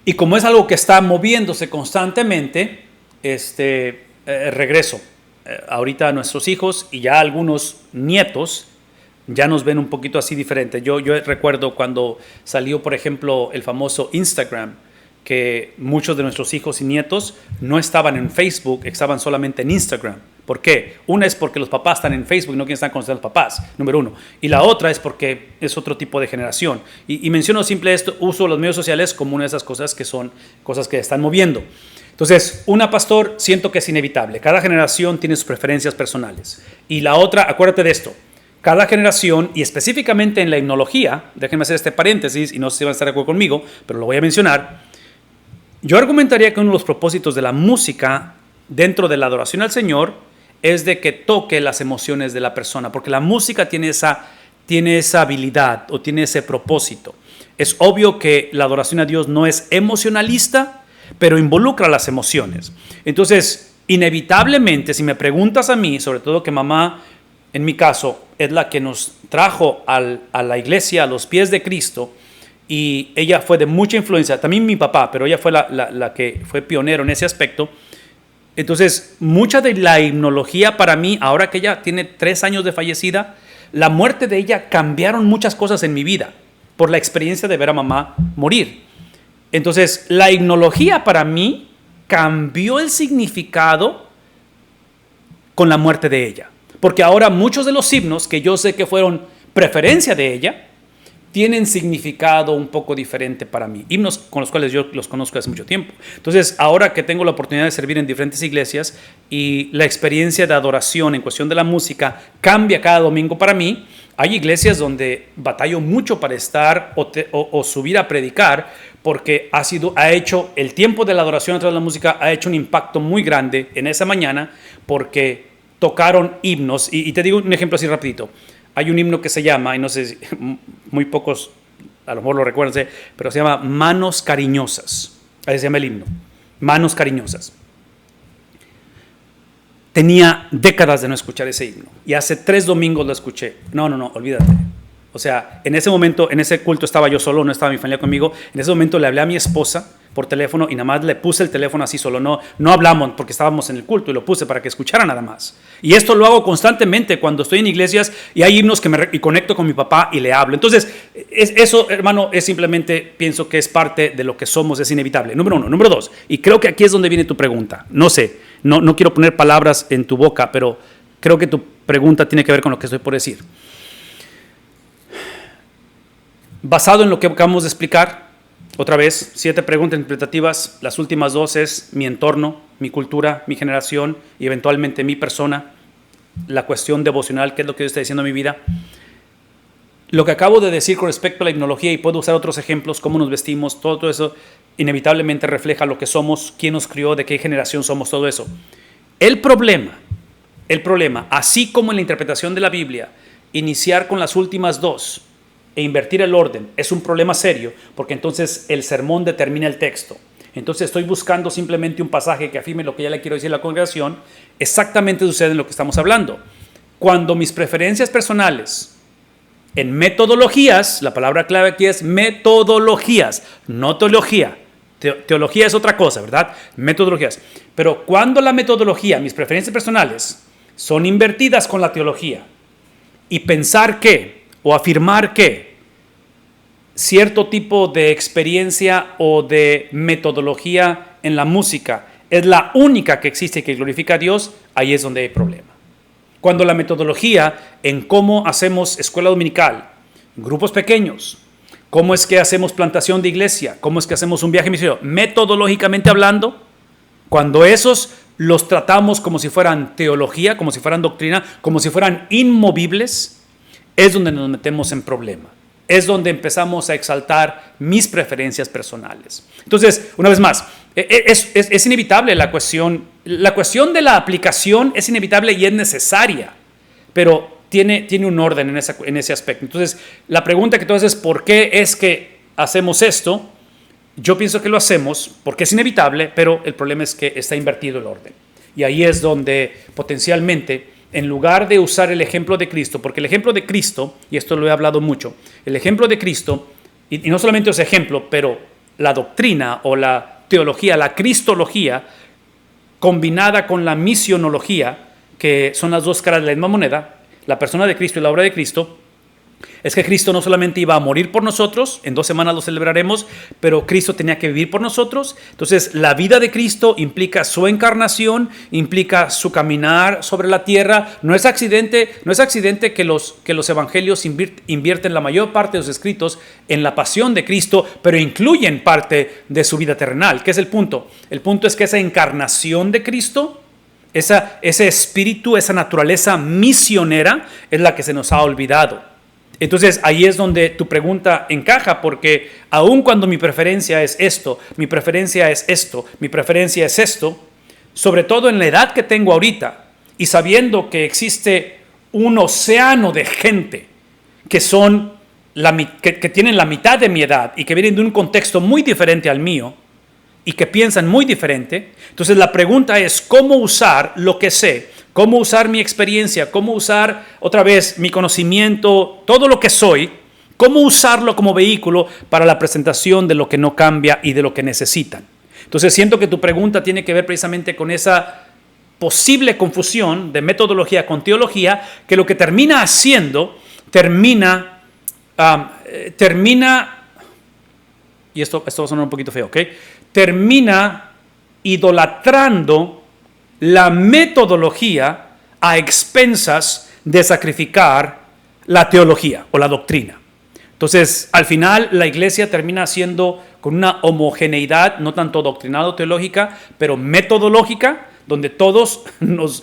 Y como es algo que está moviéndose constantemente, regreso ahorita a nuestros hijos y ya algunos nietos ya nos ven un poquito así diferente. Yo recuerdo cuando salió, por ejemplo, el famoso Instagram, que muchos de nuestros hijos y nietos no estaban en Facebook, estaban solamente en Instagram. ¿Por qué? Una es porque los papás están en Facebook y no quieren estar con los papás, número uno. Y la otra es porque es otro tipo de generación. Y menciono simple esto, uso los medios sociales como una de esas cosas que son cosas que están moviendo. Entonces, pastor, siento que es inevitable. Cada generación tiene sus preferencias personales. Y la otra, acuérdate de esto, cada generación, y específicamente en la himnología, déjenme hacer este paréntesis, y no sé si van a estar de acuerdo conmigo, pero lo voy a mencionar. Yo argumentaría que uno de los propósitos de la música dentro de la adoración al Señor es de que toque las emociones de la persona, porque la música tiene esa habilidad o tiene ese propósito. Es obvio que la adoración a Dios no es emocionalista, pero involucra las emociones. Entonces, inevitablemente, si me preguntas a mí, sobre todo que mamá, en mi caso, es la que nos trajo a la iglesia, a los pies de Cristo, y ella fue de mucha influencia, también mi papá, pero ella fue la que fue pionero en ese aspecto. Entonces, mucha de la himnología para mí, ahora que ella tiene 3 años de fallecida, la muerte de ella cambiaron muchas cosas en mi vida, por la experiencia de ver a mamá morir. Entonces, la himnología para mí cambió el significado con la muerte de ella. Porque ahora muchos de los himnos que yo sé que fueron preferencia de ella, tienen significado un poco diferente para mí. Himnos con los cuales yo los conozco hace mucho tiempo. Entonces, ahora que tengo la oportunidad de servir en diferentes iglesias y la experiencia de adoración en cuestión de la música cambia cada domingo para mí, hay iglesias donde batallo mucho para estar o subir a predicar, porque ha hecho el tiempo de la adoración a través de la música, ha hecho un impacto muy grande en esa mañana, porque tocaron himnos. Y te digo un ejemplo así rapidito. Hay un himno que se llama, y no sé si muy pocos a lo mejor lo recuerdan, pero se llama Manos Cariñosas. Ahí se llama el himno, Manos Cariñosas. Tenía décadas de no escuchar ese himno y hace 3 domingos lo escuché. No, olvídate. O sea, en ese momento, en ese culto estaba yo solo, no estaba mi familia conmigo. En ese momento le hablé a mi esposa por teléfono y nada más le puse el teléfono así solo. No hablamos porque estábamos en el culto y lo puse para que escuchara nada más. Y esto lo hago constantemente cuando estoy en iglesias y hay himnos y conecto con mi papá y le hablo. Entonces, eso, hermano, es simplemente, pienso que es parte de lo que somos, es inevitable. Número 1. Número 2, y creo que aquí es donde viene tu pregunta. No sé, no quiero poner palabras en tu boca, pero creo que tu pregunta tiene que ver con lo que estoy por decir. Basado en lo que acabamos de explicar, otra vez, 7 preguntas interpretativas, las últimas 2 es mi entorno, mi cultura, mi generación y eventualmente mi persona, la cuestión devocional, qué es lo que Dios está diciendo en mi vida. Lo que acabo de decir con respecto a la himnología, y puedo usar otros ejemplos, cómo nos vestimos, todo eso inevitablemente refleja lo que somos, quién nos crió, de qué generación somos, todo eso. El problema, así como en la interpretación de la Biblia, iniciar con las últimas 2 e invertir el orden es un problema serio, porque entonces el sermón determina el texto. Entonces estoy buscando simplemente un pasaje que afirme lo que ya le quiero decir a la congregación. Exactamente sucede en lo que estamos hablando. Cuando mis preferencias personales en metodologías, la palabra clave aquí es metodologías, no teología. Teología es otra cosa, ¿verdad? Metodologías. Pero cuando la metodología, mis preferencias personales, son invertidas con la teología y pensar que o afirmar que cierto tipo de experiencia o de metodología en la música es la única que existe y que glorifica a Dios, ahí es donde hay problema. Cuando la metodología en cómo hacemos escuela dominical, grupos pequeños, cómo es que hacemos plantación de iglesia, cómo es que hacemos un viaje misionero, metodológicamente hablando, cuando esos los tratamos como si fueran teología, como si fueran doctrina, como si fueran inmovibles, es donde nos metemos en problema. Es donde empezamos a exaltar mis preferencias personales. Entonces, una vez más, es inevitable la cuestión de la aplicación es inevitable y es necesaria, pero tiene un orden en ese aspecto. Entonces, la pregunta que tú haces es ¿por qué es que hacemos esto? Yo pienso que lo hacemos porque es inevitable, pero el problema es que está invertido el orden. Y ahí es donde potencialmente, en lugar de usar el ejemplo de Cristo, porque el ejemplo de Cristo, y esto lo he hablado mucho, el ejemplo de Cristo, y no solamente ese ejemplo, pero la doctrina o la teología, la cristología, combinada con la misionología, que son las 2 caras de la misma moneda, la persona de Cristo y la obra de Cristo, es que Cristo no solamente iba a morir por nosotros, en 2 semanas lo celebraremos, pero Cristo tenía que vivir por nosotros. Entonces, la vida de Cristo implica su encarnación, implica su caminar sobre la tierra. No es accidente que los evangelios invierten la mayor parte de los escritos en la pasión de Cristo, pero incluyen parte de su vida terrenal. ¿Qué es el punto? El punto es que esa encarnación de Cristo, ese espíritu, esa naturaleza misionera, es la que se nos ha olvidado. Entonces, ahí es donde tu pregunta encaja, porque aun cuando mi preferencia es esto, mi preferencia es esto, mi preferencia es esto, sobre todo en la edad que tengo ahorita, y sabiendo que existe un océano de gente que que tienen la mitad de mi edad y que vienen de un contexto muy diferente al mío y que piensan muy diferente, entonces la pregunta es cómo usar lo que sé, cómo usar mi experiencia, cómo usar otra vez mi conocimiento, todo lo que soy, cómo usarlo como vehículo para la presentación de lo que no cambia y de lo que necesitan. Entonces siento que tu pregunta tiene que ver precisamente con esa posible confusión de metodología con teología, que lo que termina haciendo, y esto va a sonar un poquito feo, ¿ok? Termina idolatrando la metodología a expensas de sacrificar la teología o la doctrina. Entonces, al final, la iglesia termina siendo con una homogeneidad, no tanto doctrinal o teológica, pero metodológica, donde todos los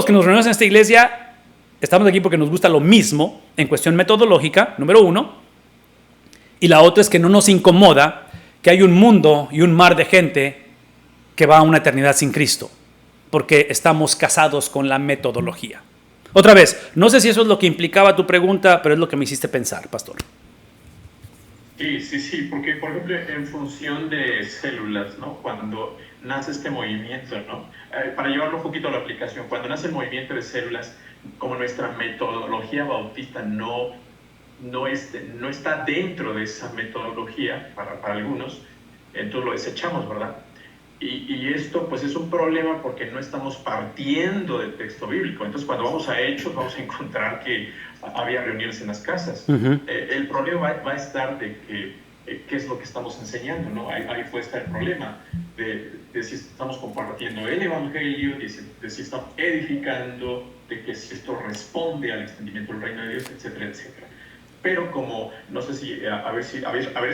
que nos reunimos en esta iglesia estamos aquí porque nos gusta lo mismo en cuestión metodológica, número uno. Y la otra es que no nos incomoda que hay un mundo y un mar de gente que va a una eternidad sin Cristo, porque estamos casados con la metodología. Otra vez, no sé si eso es lo que implicaba tu pregunta, pero es lo que me hiciste pensar, pastor. Sí, porque por ejemplo en función de células, ¿no? Cuando nace este movimiento, ¿no? Para llevarlo un poquito a la aplicación, cuando nace el movimiento de células, como nuestra metodología bautista no está dentro de esa metodología para algunos, entonces lo desechamos, ¿verdad? Y esto pues es un problema porque no estamos partiendo del texto bíblico. Entonces cuando vamos a Hechos vamos a encontrar que había reuniones en las casas. El problema va a estar de qué es lo que estamos enseñando, ¿no? Ahí puede estar el problema de si estamos compartiendo el evangelio, de si estamos edificando, de que si esto responde al extendimiento del reino de Dios, etcétera, etcétera. Pero como, no sé si, a ver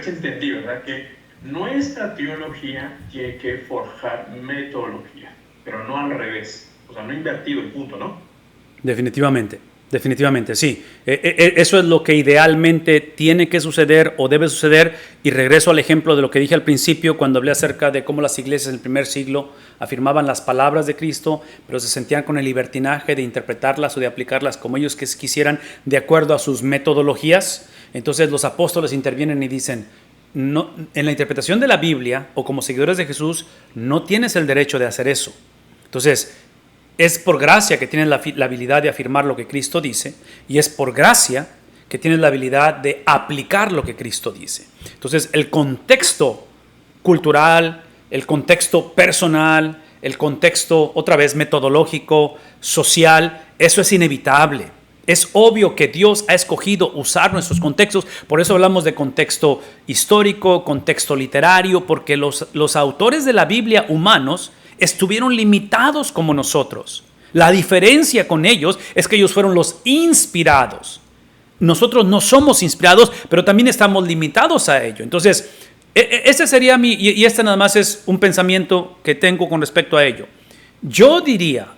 si entendí, ¿verdad? Que nuestra teología tiene que forjar metodología, pero no al revés, o sea, no invertido el punto, ¿no? Definitivamente, sí. Eso es lo que idealmente tiene que suceder o debe suceder, y regreso al ejemplo de lo que dije al principio cuando hablé acerca de cómo las iglesias en el primer siglo afirmaban las palabras de Cristo, pero se sentían con el libertinaje de interpretarlas o de aplicarlas como ellos quisieran de acuerdo a sus metodologías. Entonces los apóstoles intervienen y dicen: no, en la interpretación de la Biblia o como seguidores de Jesús no tienes el derecho de hacer eso. Entonces es por gracia que tienes la habilidad de afirmar lo que Cristo dice, y es por gracia que tienes la habilidad de aplicar lo que Cristo dice. Entonces el contexto cultural, el contexto personal, el contexto otra vez metodológico, social, eso es inevitable. Es obvio que Dios ha escogido usar nuestros contextos, por eso hablamos de contexto histórico, contexto literario, porque los autores de la Biblia humanos estuvieron limitados como nosotros. La diferencia con ellos es que ellos fueron los inspirados. Nosotros no somos inspirados, pero también estamos limitados a ello. Entonces, ese sería y este nada más es un pensamiento que tengo con respecto a ello. Yo diría,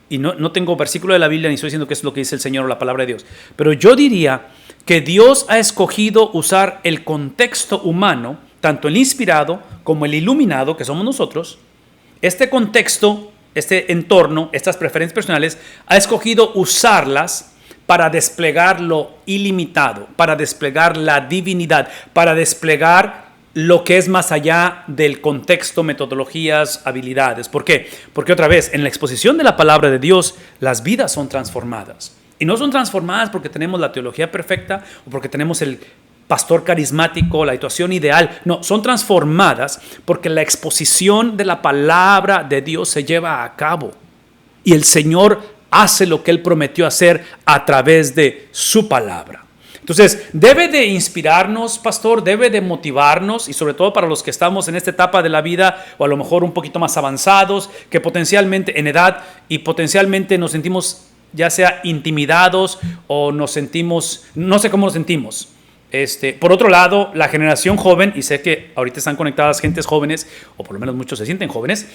y no tengo versículo de la Biblia ni estoy diciendo que es lo que dice el Señor o la palabra de Dios, pero yo diría que Dios ha escogido usar el contexto humano, tanto el inspirado como el iluminado, que somos nosotros. Este contexto, este entorno, estas preferencias personales, ha escogido usarlas para desplegar lo ilimitado, para desplegar la divinidad, para desplegar lo que es más allá del contexto, metodologías, habilidades. ¿Por qué? Porque otra vez, en la exposición de la palabra de Dios, las vidas son transformadas. Y no son transformadas porque tenemos la teología perfecta o porque tenemos el pastor carismático, la situación ideal. No, son transformadas porque la exposición de la palabra de Dios se lleva a cabo. Y el Señor hace lo que Él prometió hacer a través de su palabra. Entonces, debe de inspirarnos, pastor, debe de motivarnos, y sobre todo para los que estamos en esta etapa de la vida, o a lo mejor un poquito más avanzados, que potencialmente en edad y potencialmente nos sentimos ya sea intimidados o nos sentimos, no sé cómo nos sentimos. Por otro lado, la generación joven, y sé que ahorita están conectadas gentes jóvenes, o por lo menos muchos se sienten jóvenes,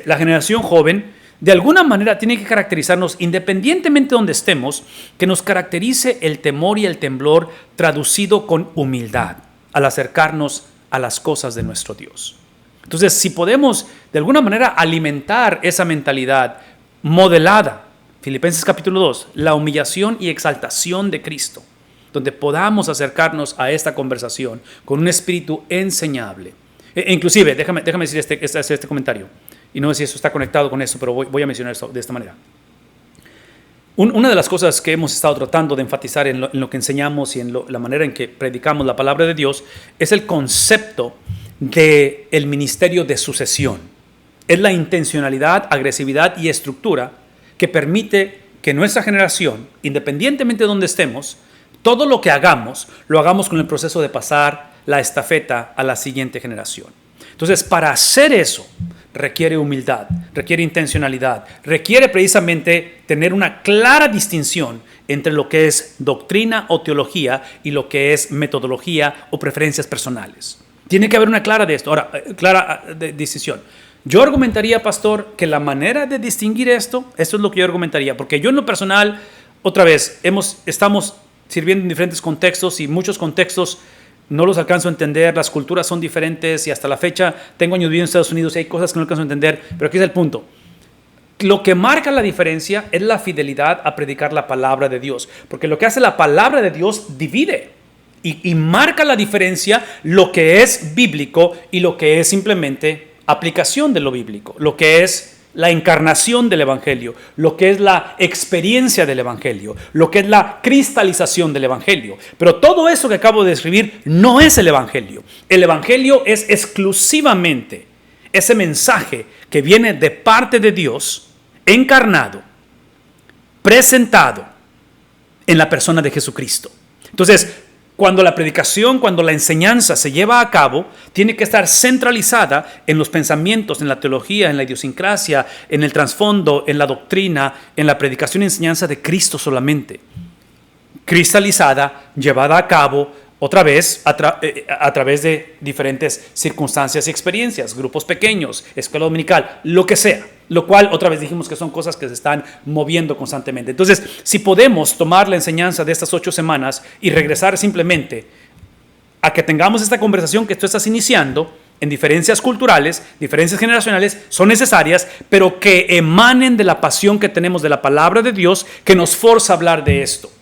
la generación joven de alguna manera tiene que caracterizarnos, independientemente de donde estemos, que nos caracterice el temor y el temblor traducido con humildad al acercarnos a las cosas de nuestro Dios. Entonces, si podemos de alguna manera alimentar esa mentalidad modelada, Filipenses capítulo 2, la humillación y exaltación de Cristo, donde podamos acercarnos a esta conversación con un espíritu enseñable. Inclusive, déjame decir este comentario. Y no sé si eso está conectado con eso, pero voy a mencionar esto de esta manera. Una de las cosas que hemos estado tratando de enfatizar en lo que enseñamos y en la manera en que predicamos la palabra de Dios es el concepto del ministerio de sucesión. Es la intencionalidad, agresividad y estructura que permite que nuestra generación, independientemente de donde estemos, todo lo que hagamos, lo hagamos con el proceso de pasar la estafeta a la siguiente generación. Entonces, para hacer eso, requiere humildad, requiere intencionalidad, requiere precisamente tener una clara distinción entre lo que es doctrina o teología y lo que es metodología o preferencias personales. Tiene que haber una clara distinción. Yo argumentaría, pastor, que la manera de distinguir esto es lo que yo argumentaría, porque yo en lo personal, otra vez, estamos sirviendo en diferentes contextos y muchos contextos no los alcanzo a entender, las culturas son diferentes y hasta la fecha tengo años viviendo en Estados Unidos y hay cosas que no alcanzo a entender, pero aquí es el punto. Lo que marca la diferencia es la fidelidad a predicar la palabra de Dios, porque lo que hace la palabra de Dios divide y marca la diferencia lo que es bíblico y lo que es simplemente aplicación de lo bíblico, lo que es la encarnación del Evangelio, lo que es la experiencia del Evangelio, lo que es la cristalización del Evangelio. Pero todo eso que acabo de describir no es el Evangelio. El Evangelio es exclusivamente ese mensaje que viene de parte de Dios, encarnado, presentado en la persona de Jesucristo. Entonces, cuando la predicación, cuando la enseñanza se lleva a cabo, tiene que estar centralizada en los pensamientos, en la teología, en la idiosincrasia, en el trasfondo, en la doctrina, en la predicación y enseñanza de Cristo solamente. Cristalizada, llevada a cabo, otra vez, a través de diferentes circunstancias y experiencias, grupos pequeños, escuela dominical, lo que sea. Lo cual, otra vez dijimos que son cosas que se están moviendo constantemente. Entonces, si podemos tomar la enseñanza de estas 8 semanas y regresar simplemente a que tengamos esta conversación que tú estás iniciando, en diferencias culturales, diferencias generacionales, son necesarias, pero que emanen de la pasión que tenemos de la palabra de Dios, que nos forza a hablar de esto,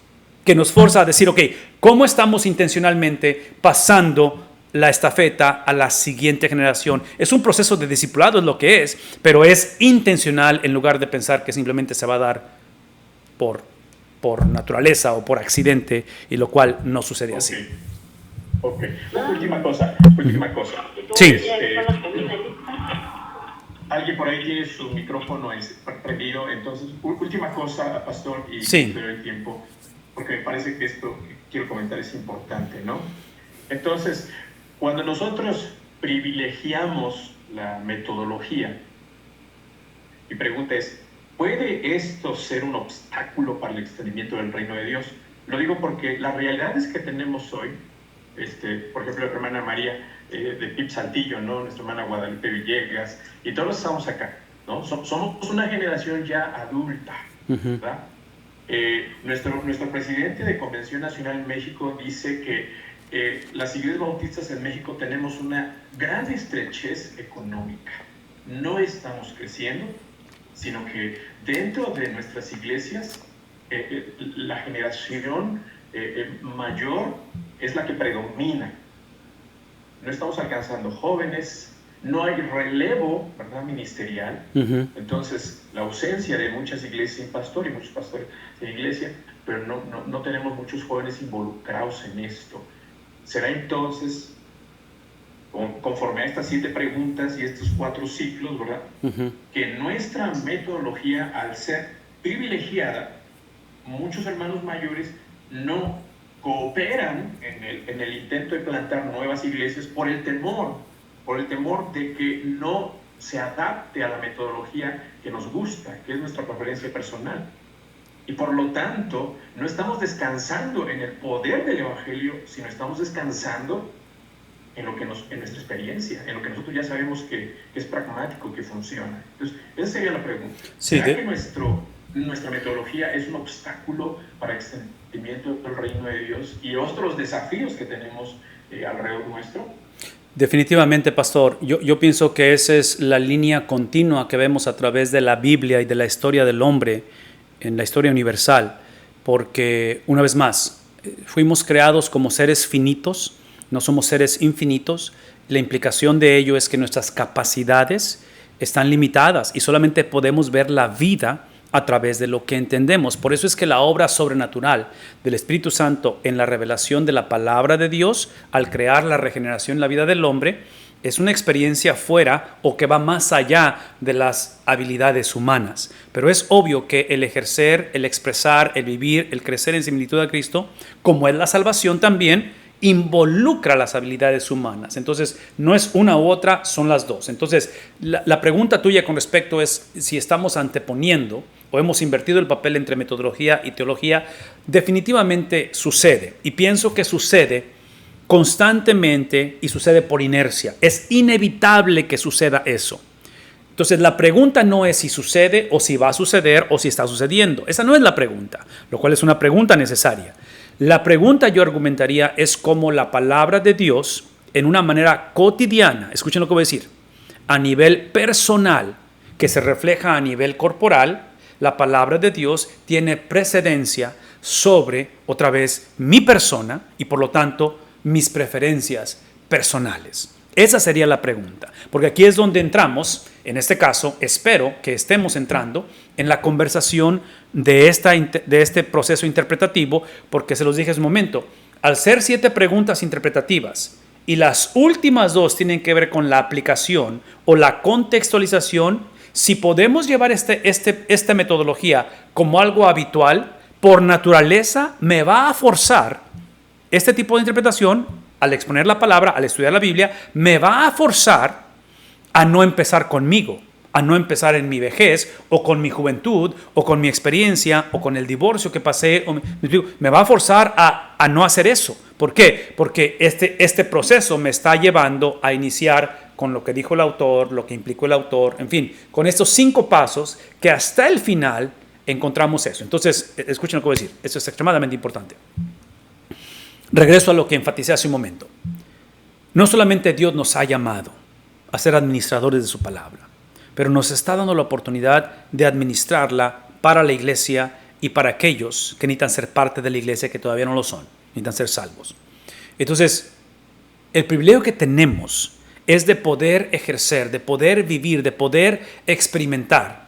que nos forza a decir, ok, ¿cómo estamos intencionalmente pasando la estafeta a la siguiente generación? Es un proceso de discipulado, es lo que es, pero es intencional en lugar de pensar que simplemente se va a dar por naturaleza o por accidente, y lo cual no sucede así. Ok. Última cosa. Sí. Alguien por ahí tiene su micrófono prendido, entonces, última cosa, pastor, y sí. espero el tiempo, porque me parece que esto que quiero comentar es importante, ¿no? Entonces, cuando nosotros privilegiamos la metodología, mi pregunta es, ¿puede esto ser un obstáculo para el extendimiento del reino de Dios? Lo digo porque las realidades que tenemos hoy, por ejemplo, la hermana María de Pip Saltillo, ¿no? Nuestra hermana Guadalupe Villegas, y todos estamos acá, ¿no? Somos una generación ya adulta, ¿verdad? Nuestro presidente de Convención Nacional en México dice que las iglesias bautistas en México tenemos una gran estrechez económica. No estamos creciendo, sino que dentro de nuestras iglesias la generación mayor es la que predomina. No estamos alcanzando jóvenes, no hay relevo, ¿verdad?, ministerial. Entonces, la ausencia de muchas iglesias sin pastor y muchos pastores en iglesia, pero no tenemos muchos jóvenes involucrados en esto. Será entonces, conforme a estas 7 preguntas y estos 4 ciclos, ¿verdad?, que nuestra metodología, al ser privilegiada, muchos hermanos mayores no cooperan en el intento de plantar nuevas iglesias por el temor de que no se adapte a la metodología que nos gusta, que es nuestra preferencia personal. Y por lo tanto, no estamos descansando en el poder del Evangelio, sino estamos descansando en nuestra experiencia, en lo que nosotros ya sabemos que es pragmático, que funciona. Entonces, esa sería la pregunta. Sí, ¿Será que nuestra metodología es un obstáculo para el extendimiento del reino de Dios y otros desafíos que tenemos alrededor nuestro? Definitivamente, pastor. Yo pienso que esa es la línea continua que vemos a través de la Biblia y de la historia del hombre, en la historia universal, porque, una vez más, fuimos creados como seres finitos, no somos seres infinitos. La implicación de ello es que nuestras capacidades están limitadas y solamente podemos ver la vida a través de lo que entendemos. Por eso es que la obra sobrenatural del Espíritu Santo en la revelación de la palabra de Dios, al crear la regeneración en la vida del hombre, es una experiencia fuera o que va más allá de las habilidades humanas. Pero es obvio que el ejercer, el expresar, el vivir, el crecer en similitud a Cristo, como es la salvación también, involucra las habilidades humanas. Entonces, no es una u otra, son las dos. Entonces, la pregunta tuya con respecto es si estamos anteponiendo o hemos invertido el papel entre metodología y teología. Definitivamente sucede, y pienso que sucede constantemente y sucede por inercia. Es inevitable que suceda eso. Entonces, la pregunta no es si sucede o si va a suceder o si está sucediendo. Esa no es la pregunta, lo cual es una pregunta necesaria. La pregunta, yo argumentaría, es cómo la palabra de Dios, en una manera cotidiana, escuchen lo que voy a decir, a nivel personal, que se refleja a nivel corporal, la palabra de Dios tiene precedencia sobre, otra vez, mi persona y por lo tanto mis preferencias personales. Esa sería la pregunta, porque aquí es donde entramos, en este caso, espero que estemos entrando en la conversación de este proceso interpretativo, porque se los dije hace un momento, al ser 7 preguntas interpretativas y las últimas 2 tienen que ver con la aplicación o la contextualización, si podemos llevar esta metodología como algo habitual, por naturaleza me va a forzar este tipo de interpretación. Al exponer la palabra, al estudiar la Biblia, me va a forzar a no empezar conmigo, a no empezar en mi vejez, o con mi juventud, o con mi experiencia, o con el divorcio que pasé. Me va a forzar a no hacer eso. ¿Por qué? Porque este proceso me está llevando a iniciar con lo que dijo el autor, lo que implicó el autor, en fin, con estos 5 pasos que hasta el final encontramos eso. Entonces, escuchen lo que voy a decir. Esto es extremadamente importante. Regreso a lo que enfaticé hace un momento. No solamente Dios nos ha llamado a ser administradores de su palabra, pero nos está dando la oportunidad de administrarla para la iglesia y para aquellos que necesitan ser parte de la iglesia que todavía no lo son, necesitan ser salvos. Entonces, el privilegio que tenemos es de poder ejercer, de poder vivir, de poder experimentar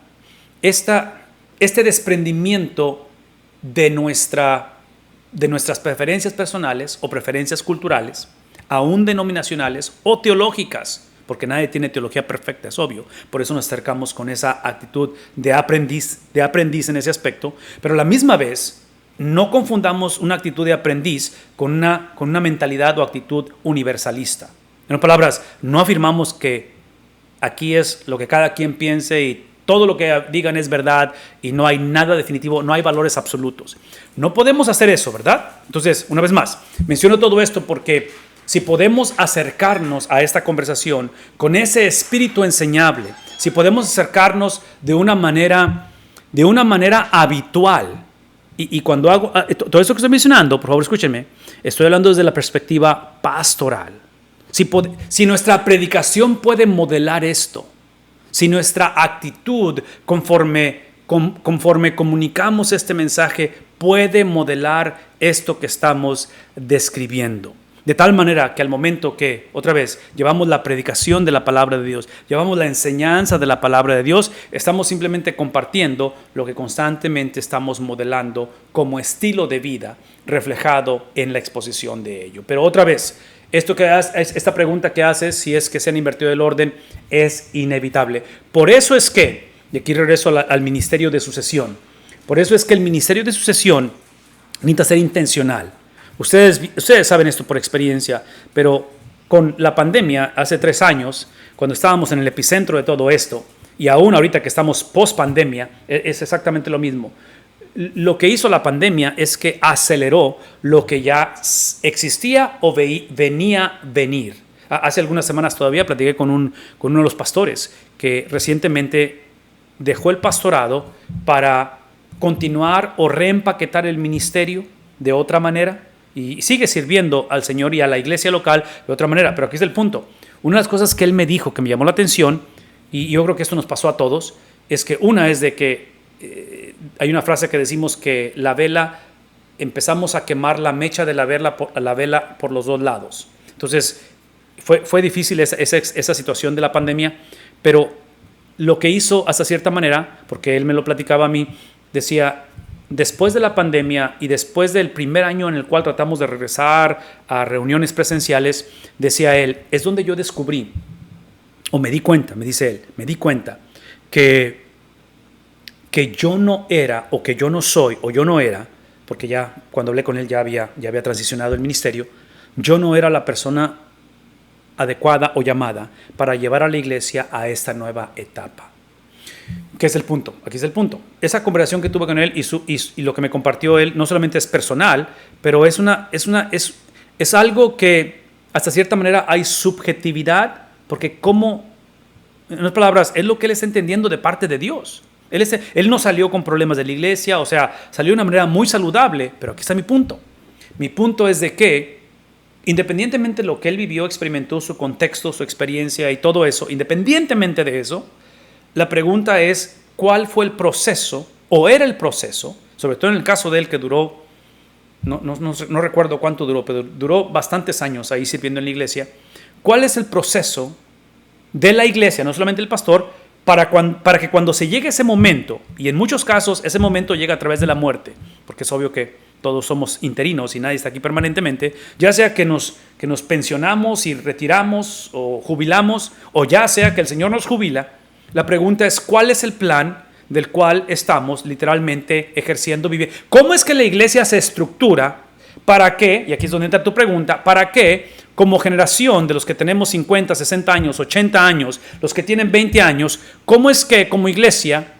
este desprendimiento de nuestras preferencias personales o preferencias culturales, aún denominacionales o teológicas, porque nadie tiene teología perfecta, es obvio. Por eso nos acercamos con esa actitud de aprendiz en ese aspecto, pero a la misma vez no confundamos una actitud de aprendiz con una mentalidad o actitud universalista. En otras palabras, no afirmamos que aquí es lo que cada quien piense y todo lo que digan es verdad y no hay nada definitivo, no hay valores absolutos. No podemos hacer eso, ¿verdad? Entonces, una vez más, menciono todo esto porque si podemos acercarnos a esta conversación con ese espíritu enseñable, si podemos acercarnos de una manera habitual, y cuando hago todo esto que estoy mencionando, por favor escúchenme, estoy hablando desde la perspectiva pastoral. Si nuestra predicación puede modelar esto, si nuestra actitud conforme comunicamos este mensaje puede modelar esto que estamos describiendo. De tal manera que al momento que, otra vez, llevamos la predicación de la palabra de Dios, llevamos la enseñanza de la palabra de Dios, estamos simplemente compartiendo lo que constantemente estamos modelando como estilo de vida reflejado en la exposición de ello. Pero otra vez, esta pregunta que haces, si es que se han invertido el orden, es inevitable. Por eso es que, y aquí regreso al ministerio de sucesión, por eso es que el ministerio de sucesión necesita ser intencional. Ustedes saben esto por experiencia, pero con la pandemia hace 3 años, cuando estábamos en el epicentro de todo esto, y aún ahorita que estamos post pandemia, es exactamente lo mismo. Lo que hizo la pandemia es que aceleró lo que ya existía o venía venir. Hace algunas semanas todavía platiqué con uno de los pastores que recientemente dejó el pastorado para continuar o reempaquetar el ministerio de otra manera y sigue sirviendo al Señor y a la iglesia local de otra manera. Pero aquí es el punto. Una de las cosas que él me dijo que me llamó la atención, y yo creo que esto nos pasó a todos, es que una es de que hay una frase que decimos que la vela, empezamos a quemar la mecha de la vela por los 2 lados. Entonces, fue difícil esa situación de la pandemia, pero lo que hizo hasta cierta manera, porque él me lo platicaba a mí, decía, después de la pandemia y después del primer año en el cual tratamos de regresar a reuniones presenciales, decía él, es donde yo descubrí, o me di cuenta, me dice él, me di cuenta que yo no era, o que yo no soy, o yo no era, porque ya cuando hablé con él ya había transicionado el ministerio, yo no era la persona adecuada o llamada para llevar a la iglesia a esta nueva etapa. ¿Qué es el punto? Aquí es el punto. Esa conversación que tuve con él y lo que me compartió él no solamente es personal, pero es algo que hasta cierta manera hay subjetividad, porque en otras palabras, es lo que él está entendiendo de parte de Dios. Él no salió con problemas de la iglesia, o sea, salió de una manera muy saludable, pero aquí está mi punto. Mi punto es de que, independientemente de lo que él vivió, experimentó, su contexto, su experiencia y todo eso, independientemente de eso, la pregunta es, ¿cuál fue el proceso, o era el proceso, sobre todo en el caso de él que duró, no recuerdo cuánto duró, pero duró bastantes años ahí sirviendo en la iglesia? ¿Cuál es el proceso de la iglesia, no solamente el pastor, para que cuando se llegue ese momento, y en muchos casos ese momento llega a través de la muerte, porque es obvio que todos somos interinos y nadie está aquí permanentemente, ya sea que nos pensionamos y retiramos o jubilamos, o ya sea que el Señor nos jubila, la pregunta es, ¿cuál es el plan del cual estamos literalmente ejerciendo, viviendo? ¿Cómo es que la iglesia se estructura para que, y aquí es donde entra tu pregunta, para que como generación de los que tenemos 50, 60 años, 80 años, los que tienen 20 años, cómo es que como iglesia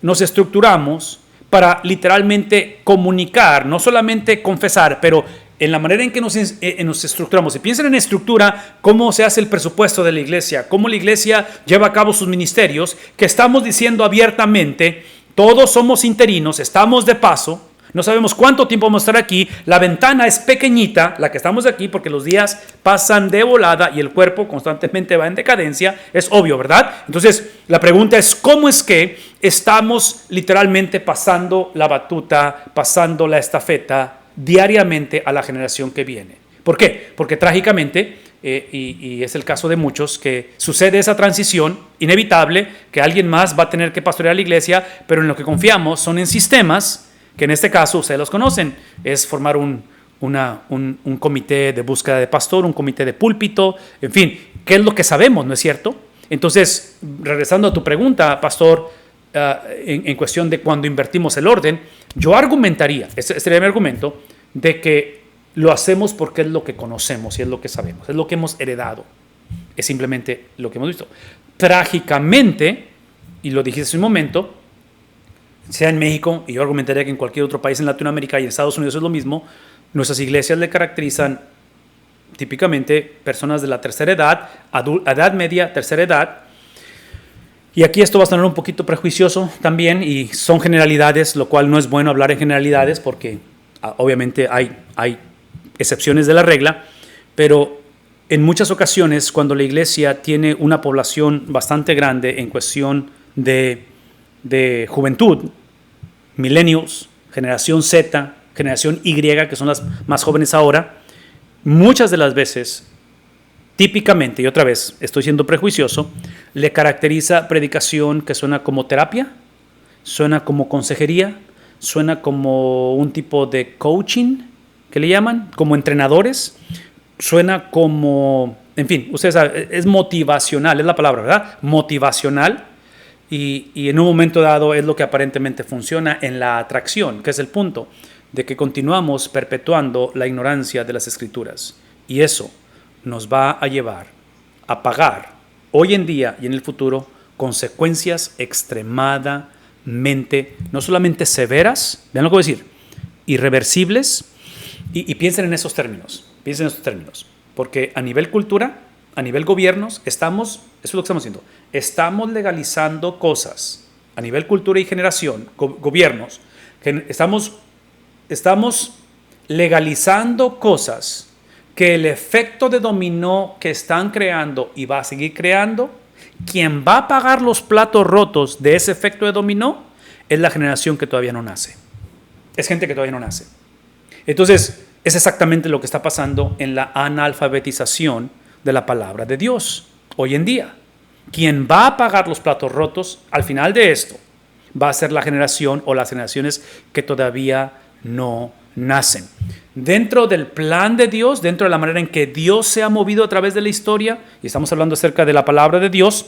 nos estructuramos para literalmente comunicar, no solamente confesar, pero en la manera en que nos estructuramos? Si piensan en estructura, cómo se hace el presupuesto de la iglesia, cómo la iglesia lleva a cabo sus ministerios, que estamos diciendo abiertamente, todos somos interinos, estamos de paso, no sabemos cuánto tiempo vamos a estar aquí, la ventana es pequeñita, la que estamos aquí, porque los días pasan de volada y el cuerpo constantemente va en decadencia, es obvio, ¿verdad? Entonces, la pregunta es, ¿cómo es que estamos literalmente pasando la batuta, pasando la estafeta diariamente a la generación que viene? ¿Por qué? Porque trágicamente, y es el caso de muchos, que sucede esa transición inevitable, que alguien más va a tener que pastorear la iglesia, pero en lo que confiamos son en sistemas que en este caso ustedes los conocen, es formar un comité de búsqueda de pastor, un comité de púlpito, en fin, ¿qué es lo que sabemos, no es cierto? Entonces, regresando a tu pregunta, pastor, en cuestión de cuando invertimos el orden, yo argumentaría, este sería mi argumento, de que lo hacemos porque es lo que conocemos y es lo que sabemos, es lo que hemos heredado, es simplemente lo que hemos visto. Trágicamente, y lo dijiste hace un momento, sea en México, y yo argumentaría que en cualquier otro país en Latinoamérica y en Estados Unidos es lo mismo, nuestras iglesias le caracterizan típicamente personas de la tercera edad, edad media, tercera edad, y aquí esto va a sonar un poquito prejuicioso también, y son generalidades, lo cual no es bueno hablar en generalidades, porque obviamente hay excepciones de la regla, pero en muchas ocasiones cuando la iglesia tiene una población bastante grande en cuestión de juventud, millennials, generación Z, generación Y, que son las más jóvenes ahora, muchas de las veces, típicamente, y otra vez estoy siendo prejuicioso, le caracteriza predicación que suena como terapia, suena como consejería, suena como un tipo de coaching, que le llaman, como entrenadores, suena como, en fin, ustedes saben, es motivacional, es la palabra, ¿verdad? Motivacional. Y en un momento dado es lo que aparentemente funciona en la atracción, que es el punto de que continuamos perpetuando la ignorancia de las Escrituras. Y eso nos va a llevar a pagar hoy en día y en el futuro consecuencias extremadamente, no solamente severas, vean lo que voy a decir, irreversibles, y piensen en esos términos, porque a nivel cultura, a nivel gobiernos, eso es lo que estamos haciendo, estamos legalizando cosas a nivel cultura y generación, gobiernos, que estamos legalizando cosas que el efecto de dominó que están creando y va a seguir creando, quien va a pagar los platos rotos de ese efecto de dominó es la generación que todavía no nace. Es gente que todavía no nace. Entonces, es exactamente lo que está pasando en la analfabetización de la palabra de Dios hoy en día. Quien va a pagar los platos rotos al final de esto va a ser la generación o las generaciones que todavía no nacen. Dentro del plan de Dios, dentro de la manera en que Dios se ha movido a través de la historia, y estamos hablando acerca de la palabra de Dios,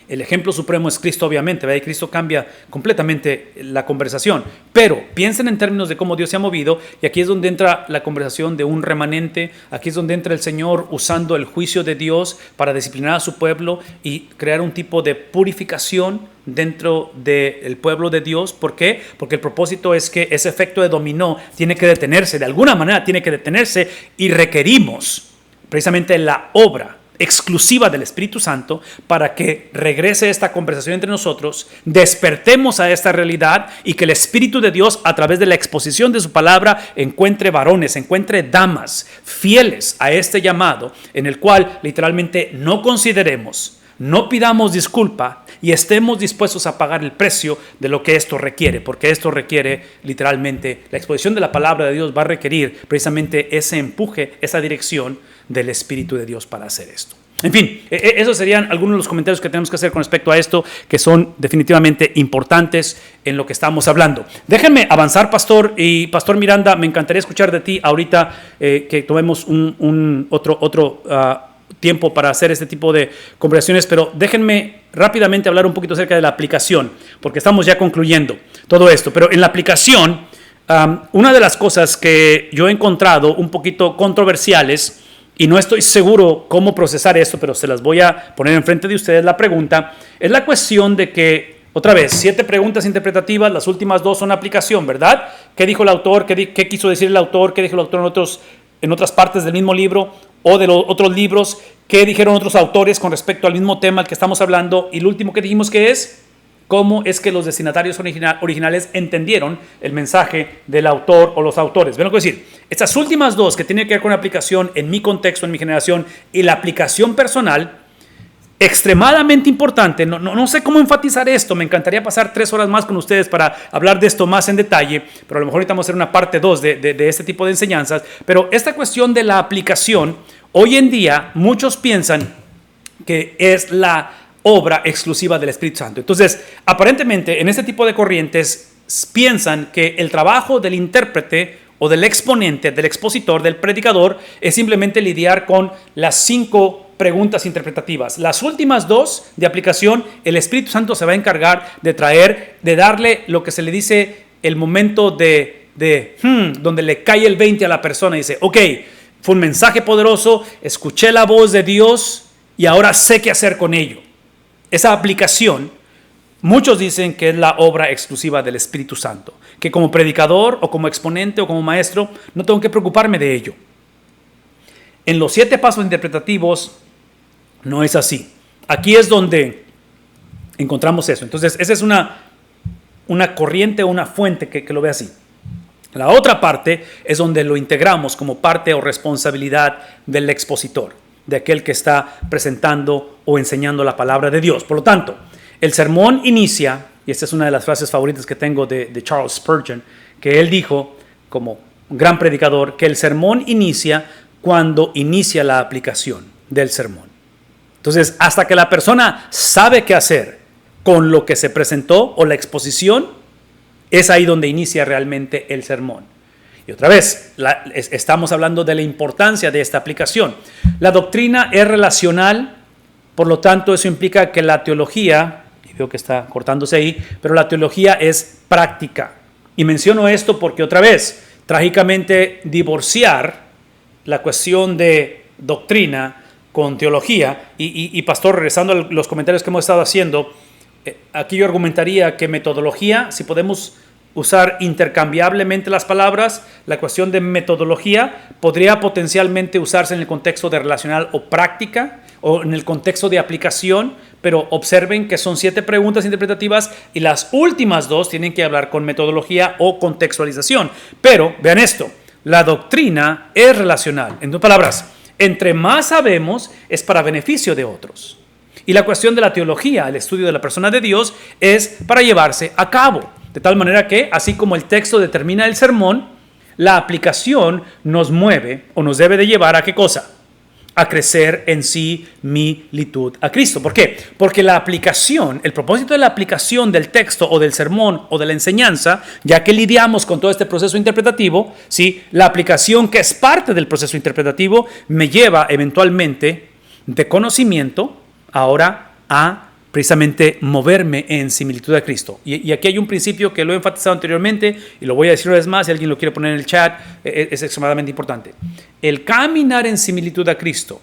El ejemplo supremo es Cristo, obviamente, ¿verdad? Y Cristo cambia completamente la conversación. Pero piensen en términos de cómo Dios se ha movido, y aquí es donde entra la conversación de un remanente, aquí es donde entra el Señor usando el juicio de Dios para disciplinar a su pueblo y crear un tipo de purificación dentro del pueblo de Dios. ¿Por qué? Porque el propósito es que ese efecto de dominó tiene que detenerse, de alguna manera tiene que detenerse, y requerimos precisamente la obra exclusiva del Espíritu Santo para que regrese esta conversación entre nosotros, despertemos a esta realidad y que el Espíritu de Dios, a través de la exposición de su palabra, encuentre varones, encuentre damas fieles a este llamado, en el cual literalmente no consideremos, no pidamos disculpa y estemos dispuestos a pagar el precio de lo que esto requiere, porque esto requiere literalmente, la exposición de la palabra de Dios va a requerir precisamente ese empuje, esa dirección del Espíritu de Dios para hacer esto. En fin, esos serían algunos de los comentarios que tenemos que hacer con respecto a esto, que son definitivamente importantes en lo que estamos hablando. Déjenme avanzar, Pastor, y Pastor Miranda, me encantaría escuchar de ti ahorita, que tomemos otro tiempo para hacer este tipo de conversaciones, pero déjenme rápidamente hablar un poquito acerca de la aplicación, porque estamos ya concluyendo todo esto. Pero en la aplicación, una de las cosas que yo he encontrado un poquito controversiales, y no estoy seguro cómo procesar esto, pero se las voy a poner enfrente de ustedes, la pregunta, es la cuestión de que, otra vez, 7 preguntas interpretativas, las últimas 2 son aplicación, ¿verdad? ¿Qué dijo el autor? ¿Qué quiso decir el autor? ¿Qué dijo el autor en otras partes del mismo libro o de los otros libros? ¿Qué dijeron otros autores con respecto al mismo tema al que estamos hablando? Y lo último que dijimos que es cómo es que los destinatarios originales entendieron el mensaje del autor o los autores. ¿Ven lo que decir? Estas últimas 2 que tienen que ver con la aplicación en mi contexto, en mi generación, y la aplicación personal, extremadamente importante. No sé cómo enfatizar esto. Me encantaría pasar 3 horas más con ustedes para hablar de esto más en detalle, pero a lo mejor ahorita vamos a hacer una parte 2 de este tipo de enseñanzas. Pero esta cuestión de la aplicación, hoy en día muchos piensan que es la obra exclusiva del Espíritu Santo. Entonces, aparentemente, en este tipo de corrientes piensan que el trabajo del intérprete o del exponente, del expositor, del predicador, es simplemente lidiar con las 5 preguntas interpretativas. Las últimas 2 de aplicación, el Espíritu Santo se va a encargar de darle lo que se le dice el momento donde le cae el 20 a la persona y dice, ok, fue un mensaje poderoso, escuché la voz de Dios y ahora sé qué hacer con ello. Esa aplicación, muchos dicen que es la obra exclusiva del Espíritu Santo, que como predicador o como exponente o como maestro no tengo que preocuparme de ello. En los 7 pasos interpretativos no es así. Aquí es donde encontramos eso. Entonces, esa es una corriente o una fuente que lo ve así. La otra parte es donde lo integramos como parte o responsabilidad del expositor, de aquel que está presentando o enseñando la palabra de Dios. Por lo tanto, el sermón inicia, y esta es una de las frases favoritas que tengo de Charles Spurgeon, que él dijo, como un gran predicador, que el sermón inicia cuando inicia la aplicación del sermón. Entonces, hasta que la persona sabe qué hacer con lo que se presentó o la exposición, es ahí donde inicia realmente el sermón. Y otra vez, estamos hablando de la importancia de esta aplicación. La doctrina es relacional, por lo tanto, eso implica que la teología, y veo que está cortándose ahí, pero la teología es práctica. Y menciono esto porque otra vez, trágicamente, divorciar la cuestión de doctrina con teología, y pastor, regresando a los comentarios que hemos estado haciendo, aquí yo argumentaría que metodología, si podemos usar intercambiablemente las palabras, la cuestión de metodología podría potencialmente usarse en el contexto de relacional o práctica, o en el contexto de aplicación, pero observen que son 7 preguntas interpretativas y las últimas 2 tienen que hablar con metodología o contextualización. Pero vean esto, la doctrina es relacional. En 2 palabras, entre más sabemos es para beneficio de otros. Y la cuestión de la teología, el estudio de la persona de Dios, es para llevarse a cabo. De tal manera que, así como el texto determina el sermón, la aplicación nos mueve o nos debe de llevar a ¿qué cosa? A crecer en similitud a Cristo. ¿Por qué? Porque la aplicación, el propósito de la aplicación del texto o del sermón o de la enseñanza, ya que lidiamos con todo este proceso interpretativo, ¿sí? La aplicación que es parte del proceso interpretativo me lleva eventualmente de conocimiento ahora a precisamente moverme en similitud a Cristo. Y aquí hay un principio que lo he enfatizado anteriormente y lo voy a decir una vez más, si alguien lo quiere poner en el chat, es extremadamente importante. El caminar en similitud a Cristo,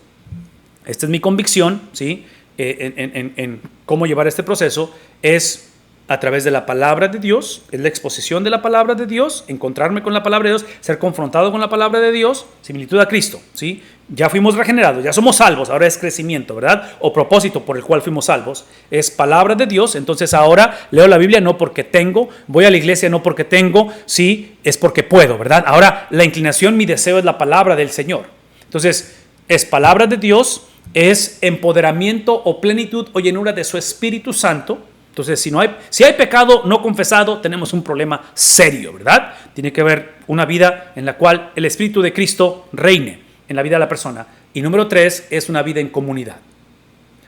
esta es mi convicción, ¿sí? En cómo llevar este proceso, es a través de la palabra de Dios, es la exposición de la palabra de Dios, encontrarme con la palabra de Dios, ser confrontado con la palabra de Dios, similitud a Cristo, ¿sí? Ya fuimos regenerados, ya somos salvos, ahora es crecimiento, ¿verdad? O propósito por el cual fuimos salvos, es palabra de Dios, entonces ahora leo la Biblia no porque tengo, voy a la iglesia no porque tengo, sí, es porque puedo, ¿verdad? Ahora la inclinación, mi deseo es la palabra del Señor. Entonces, es palabra de Dios, es empoderamiento o plenitud o llenura de su Espíritu Santo. Entonces, si hay pecado no confesado, tenemos un problema serio, ¿verdad? Tiene que haber una vida en la cual el Espíritu de Cristo reine en la vida de la persona. Y número 3, es una vida en comunidad.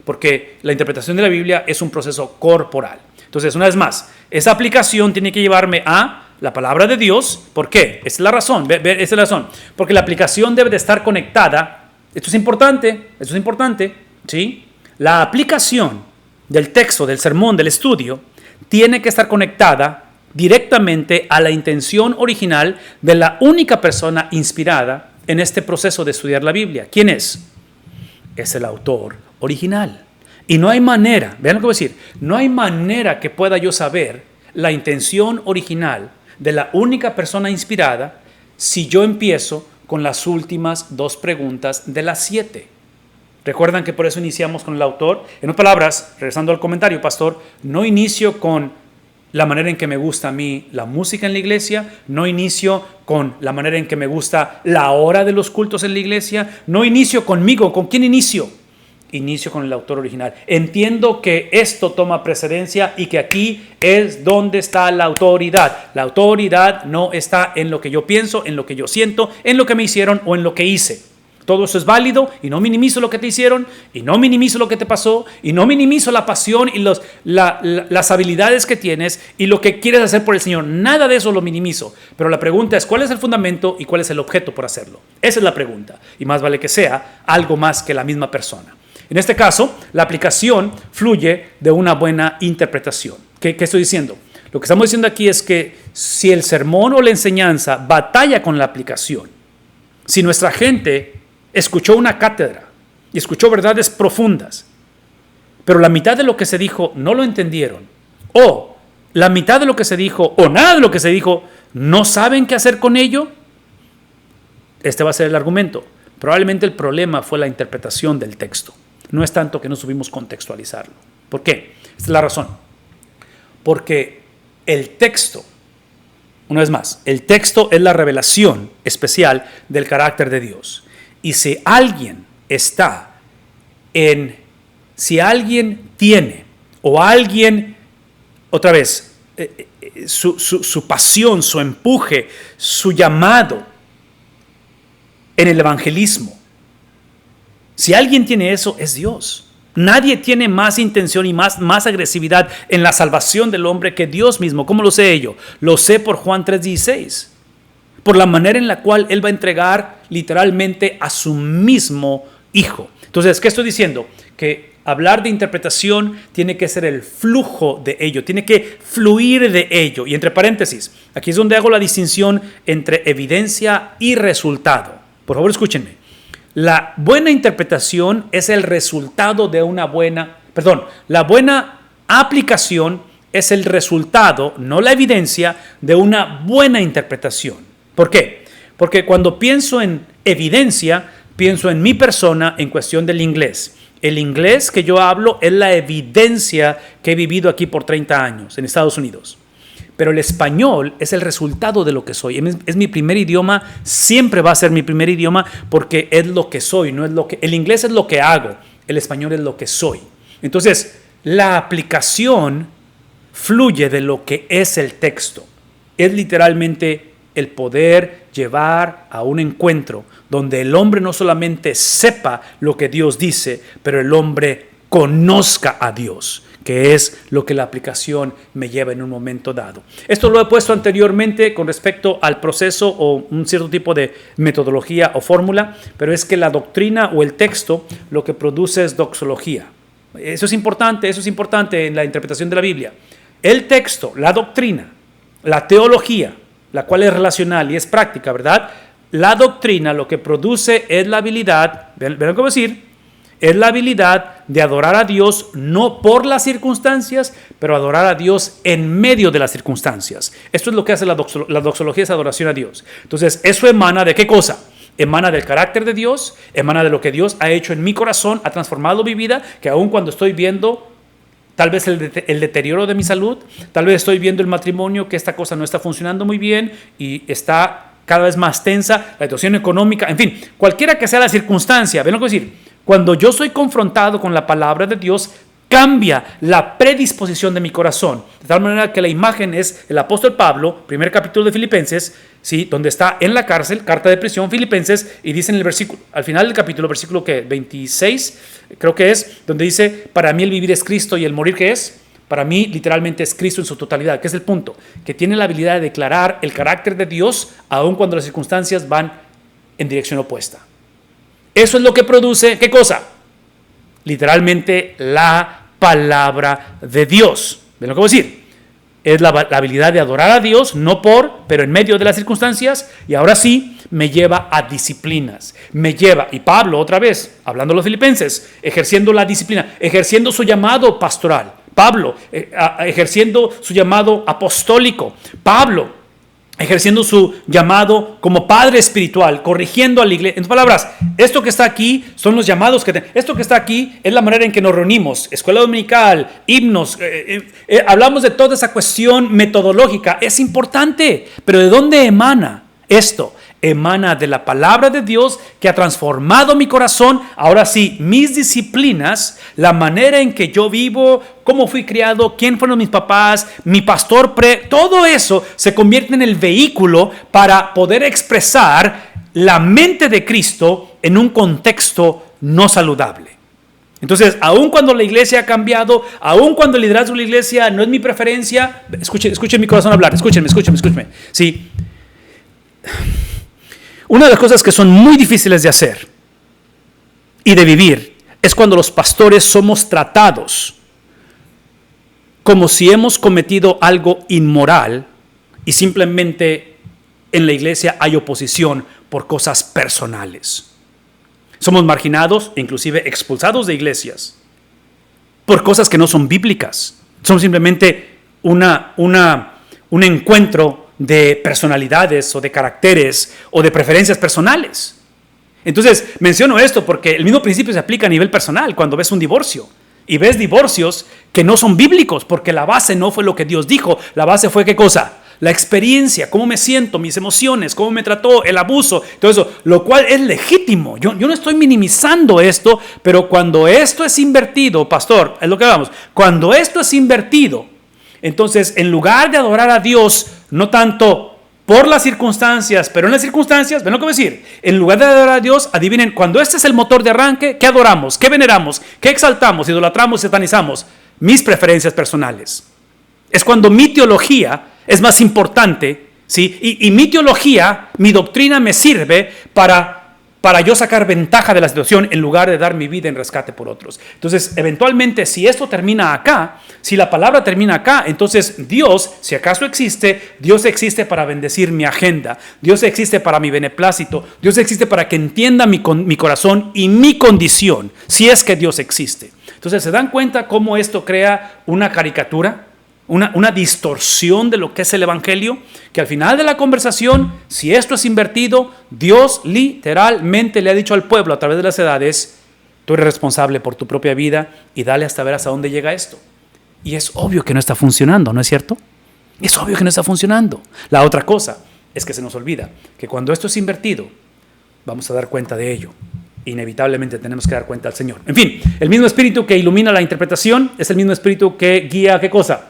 Porque la interpretación de la Biblia es un proceso corporal. Entonces, una vez más, esa aplicación tiene que llevarme a la palabra de Dios. ¿Por qué? Esa es la razón. Esa es la razón. Porque la aplicación debe de estar conectada. Esto es importante, ¿sí? La aplicación del texto, del sermón, del estudio, tiene que estar conectada directamente a la intención original de la única persona inspirada en este proceso de estudiar la Biblia. ¿Quién es? Es el autor original. Y no hay manera, vean lo que voy a decir, no hay manera que pueda yo saber la intención original de la única persona inspirada si yo empiezo con las últimas 2 preguntas de las 7. Recuerdan que por eso iniciamos con el autor. En otras palabras, regresando al comentario, pastor, no inicio con la manera en que me gusta a mí la música en la iglesia, no inicio con la manera en que me gusta la hora de los cultos en la iglesia, no inicio conmigo. ¿Con quién inicio? Inicio con el autor original. Entiendo que esto toma precedencia y que aquí es donde está la autoridad. La autoridad no está en lo que yo pienso, en lo que yo siento, en lo que me hicieron o en lo que hice. Todo eso es válido y no minimizo lo que te hicieron y no minimizo lo que te pasó y no minimizo la pasión y las habilidades que tienes y lo que quieres hacer por el Señor. Nada de eso lo minimizo. Pero la pregunta es, ¿cuál es el fundamento y cuál es el objeto por hacerlo? Esa es la pregunta. Y más vale que sea algo más que la misma persona. En este caso, la aplicación fluye de una buena interpretación. ¿Qué estoy diciendo? Lo que estamos diciendo aquí es que si el sermón o la enseñanza batalla con la aplicación, si nuestra gente escuchó una cátedra y escuchó verdades profundas, pero la mitad de lo que se dijo no lo entendieron, o la mitad de lo que se dijo, o nada de lo que se dijo, no saben qué hacer con ello, este va a ser el argumento. Probablemente el problema fue la interpretación del texto. No es tanto que no supimos contextualizarlo. ¿Por qué? Esta es la razón. Porque el texto, una vez más, el texto es la revelación especial del carácter de Dios. Y si alguien tiene, o alguien, otra vez, su pasión, su empuje, su llamado en el evangelismo, si alguien tiene eso, es Dios. Nadie tiene más intención y más agresividad en la salvación del hombre que Dios mismo. ¿Cómo lo sé yo? Lo sé por Juan 3:16. Por la manera en la cual Él va a entregar literalmente a su mismo Hijo. Entonces, ¿qué estoy diciendo? Que hablar de interpretación tiene que ser el flujo de ello, tiene que fluir de ello. Y entre paréntesis, aquí es donde hago la distinción entre evidencia y resultado. Por favor, escúchenme. La buena interpretación es el resultado de la buena aplicación es el resultado, no la evidencia, de una buena interpretación. ¿Por qué? Porque cuando pienso en evidencia, pienso en mi persona en cuestión del inglés. El inglés que yo hablo es la evidencia que he vivido aquí por 30 años en Estados Unidos. Pero el español es el resultado de lo que soy. Es mi primer idioma, siempre va a ser mi primer idioma porque es lo que soy, no es lo que... El inglés es lo que hago, el español es lo que soy. Entonces, la aplicación fluye de lo que es el texto. Es literalmente el poder llevar a un encuentro donde el hombre no solamente sepa lo que Dios dice, pero el hombre conozca a Dios, que es lo que la aplicación me lleva en un momento dado. Esto lo he puesto anteriormente con respecto al proceso o un cierto tipo de metodología o fórmula, pero es que la doctrina o el texto lo que produce es doxología. Eso es importante en la interpretación de la Biblia. El texto, la doctrina, la teología, la cual es relacional y es práctica, ¿verdad? La doctrina lo que produce es la habilidad, ¿ven cómo decir? Es la habilidad de adorar a Dios no por las circunstancias, pero adorar a Dios en medio de las circunstancias. Esto es lo que hace la doxología, es adoración a Dios. Entonces, eso emana de ¿qué cosa? Emana del carácter de Dios, emana de lo que Dios ha hecho en mi corazón, ha transformado mi vida, que aun cuando estoy viendo tal vez el deterioro de mi salud, tal vez estoy viendo el matrimonio, que esta cosa no está funcionando muy bien y está cada vez más tensa, la situación económica, en fin, cualquiera que sea la circunstancia, ¿ven lo que decir? Cuando yo soy confrontado con la palabra de Dios, cambia la predisposición de mi corazón. De tal manera que la imagen es el apóstol Pablo, primer capítulo de Filipenses, ¿sí? Donde está en la cárcel, carta de prisión, Filipenses, y dice en el versículo, al final del capítulo, versículo que 26, creo que es, donde dice, para mí el vivir es Cristo y el morir, ¿qué es? Para mí literalmente es Cristo en su totalidad, que es el punto, que tiene la habilidad de declarar el carácter de Dios, aun cuando las circunstancias van en dirección opuesta. Eso es lo que produce, ¿qué cosa? Literalmente la palabra de Dios. ¿Ven lo que voy a decir? Es la habilidad de adorar a Dios, no por, pero en medio de las circunstancias, y ahora sí, me lleva a disciplinas. Me lleva, y Pablo otra vez, hablando a los filipenses, ejerciendo la disciplina, ejerciendo su llamado pastoral. Pablo, ejerciendo su llamado apostólico. Pablo, ejerciendo su llamado como padre espiritual, corrigiendo a la iglesia. En otras palabras, esto que está aquí son los llamados que tenemos. Esto que está aquí es la manera en que nos reunimos. Escuela dominical, himnos, hablamos de toda esa cuestión metodológica. Es importante, pero ¿de dónde emana esto? Emana de la palabra de Dios que ha transformado mi corazón. Ahora sí, mis disciplinas, la manera en que yo vivo, cómo fui criado, quién fueron mis papás, mi pastor todo eso se convierte en el vehículo para poder expresar la mente de Cristo en un contexto no saludable. Entonces, aun cuando la iglesia ha cambiado, aun cuando el liderazgo de la iglesia no es mi preferencia, escuchen mi corazón hablar, escúchenme. Sí. Una de las cosas que son muy difíciles de hacer y de vivir es cuando los pastores somos tratados como si hemos cometido algo inmoral y simplemente en la iglesia hay oposición por cosas personales. Somos marginados, inclusive expulsados de iglesias por cosas que no son bíblicas. Son simplemente un encuentro de personalidades o de caracteres o de preferencias personales. Entonces, menciono esto porque el mismo principio se aplica a nivel personal cuando ves un divorcio y ves divorcios que no son bíblicos porque la base no fue lo que Dios dijo. La base fue ¿qué cosa? La experiencia, cómo me siento, mis emociones, cómo me trató, el abuso, todo eso, lo cual es legítimo. Yo no estoy minimizando esto, pero cuando esto es invertido, pastor, es lo que hablamos, cuando esto es invertido, entonces en lugar de adorar a Dios, no tanto por las circunstancias, pero en las circunstancias, ven lo que voy a decir, en lugar de adorar a Dios, adivinen, cuando este es el motor de arranque, ¿qué adoramos? ¿Qué veneramos? ¿Qué exaltamos? ¿Idolatramos? ¿Satanizamos? Mis preferencias personales. Es cuando mi teología es más importante, ¿sí? Y mi teología, mi doctrina me sirve para yo sacar ventaja de la situación en lugar de dar mi vida en rescate por otros. Entonces, eventualmente, si esto termina acá, si la palabra termina acá, entonces Dios, si acaso existe, Dios existe para bendecir mi agenda, Dios existe para mi beneplácito, Dios existe para que entienda mi corazón y mi condición, si es que Dios existe. Entonces, ¿se dan cuenta cómo esto crea una caricatura? Una distorsión de lo que es el evangelio, que al final de la conversación, si esto es invertido, Dios literalmente le ha dicho al pueblo a través de las edades: tú eres responsable por tu propia vida y dale hasta ver hasta dónde llega esto. Y es obvio que no está funcionando, ¿no es cierto? Es obvio que no está funcionando. La otra cosa es que se nos olvida que cuando esto es invertido, vamos a dar cuenta de ello. Inevitablemente tenemos que dar cuenta al Señor. En fin, el mismo espíritu que ilumina la interpretación es el mismo espíritu que guía ¿qué cosa?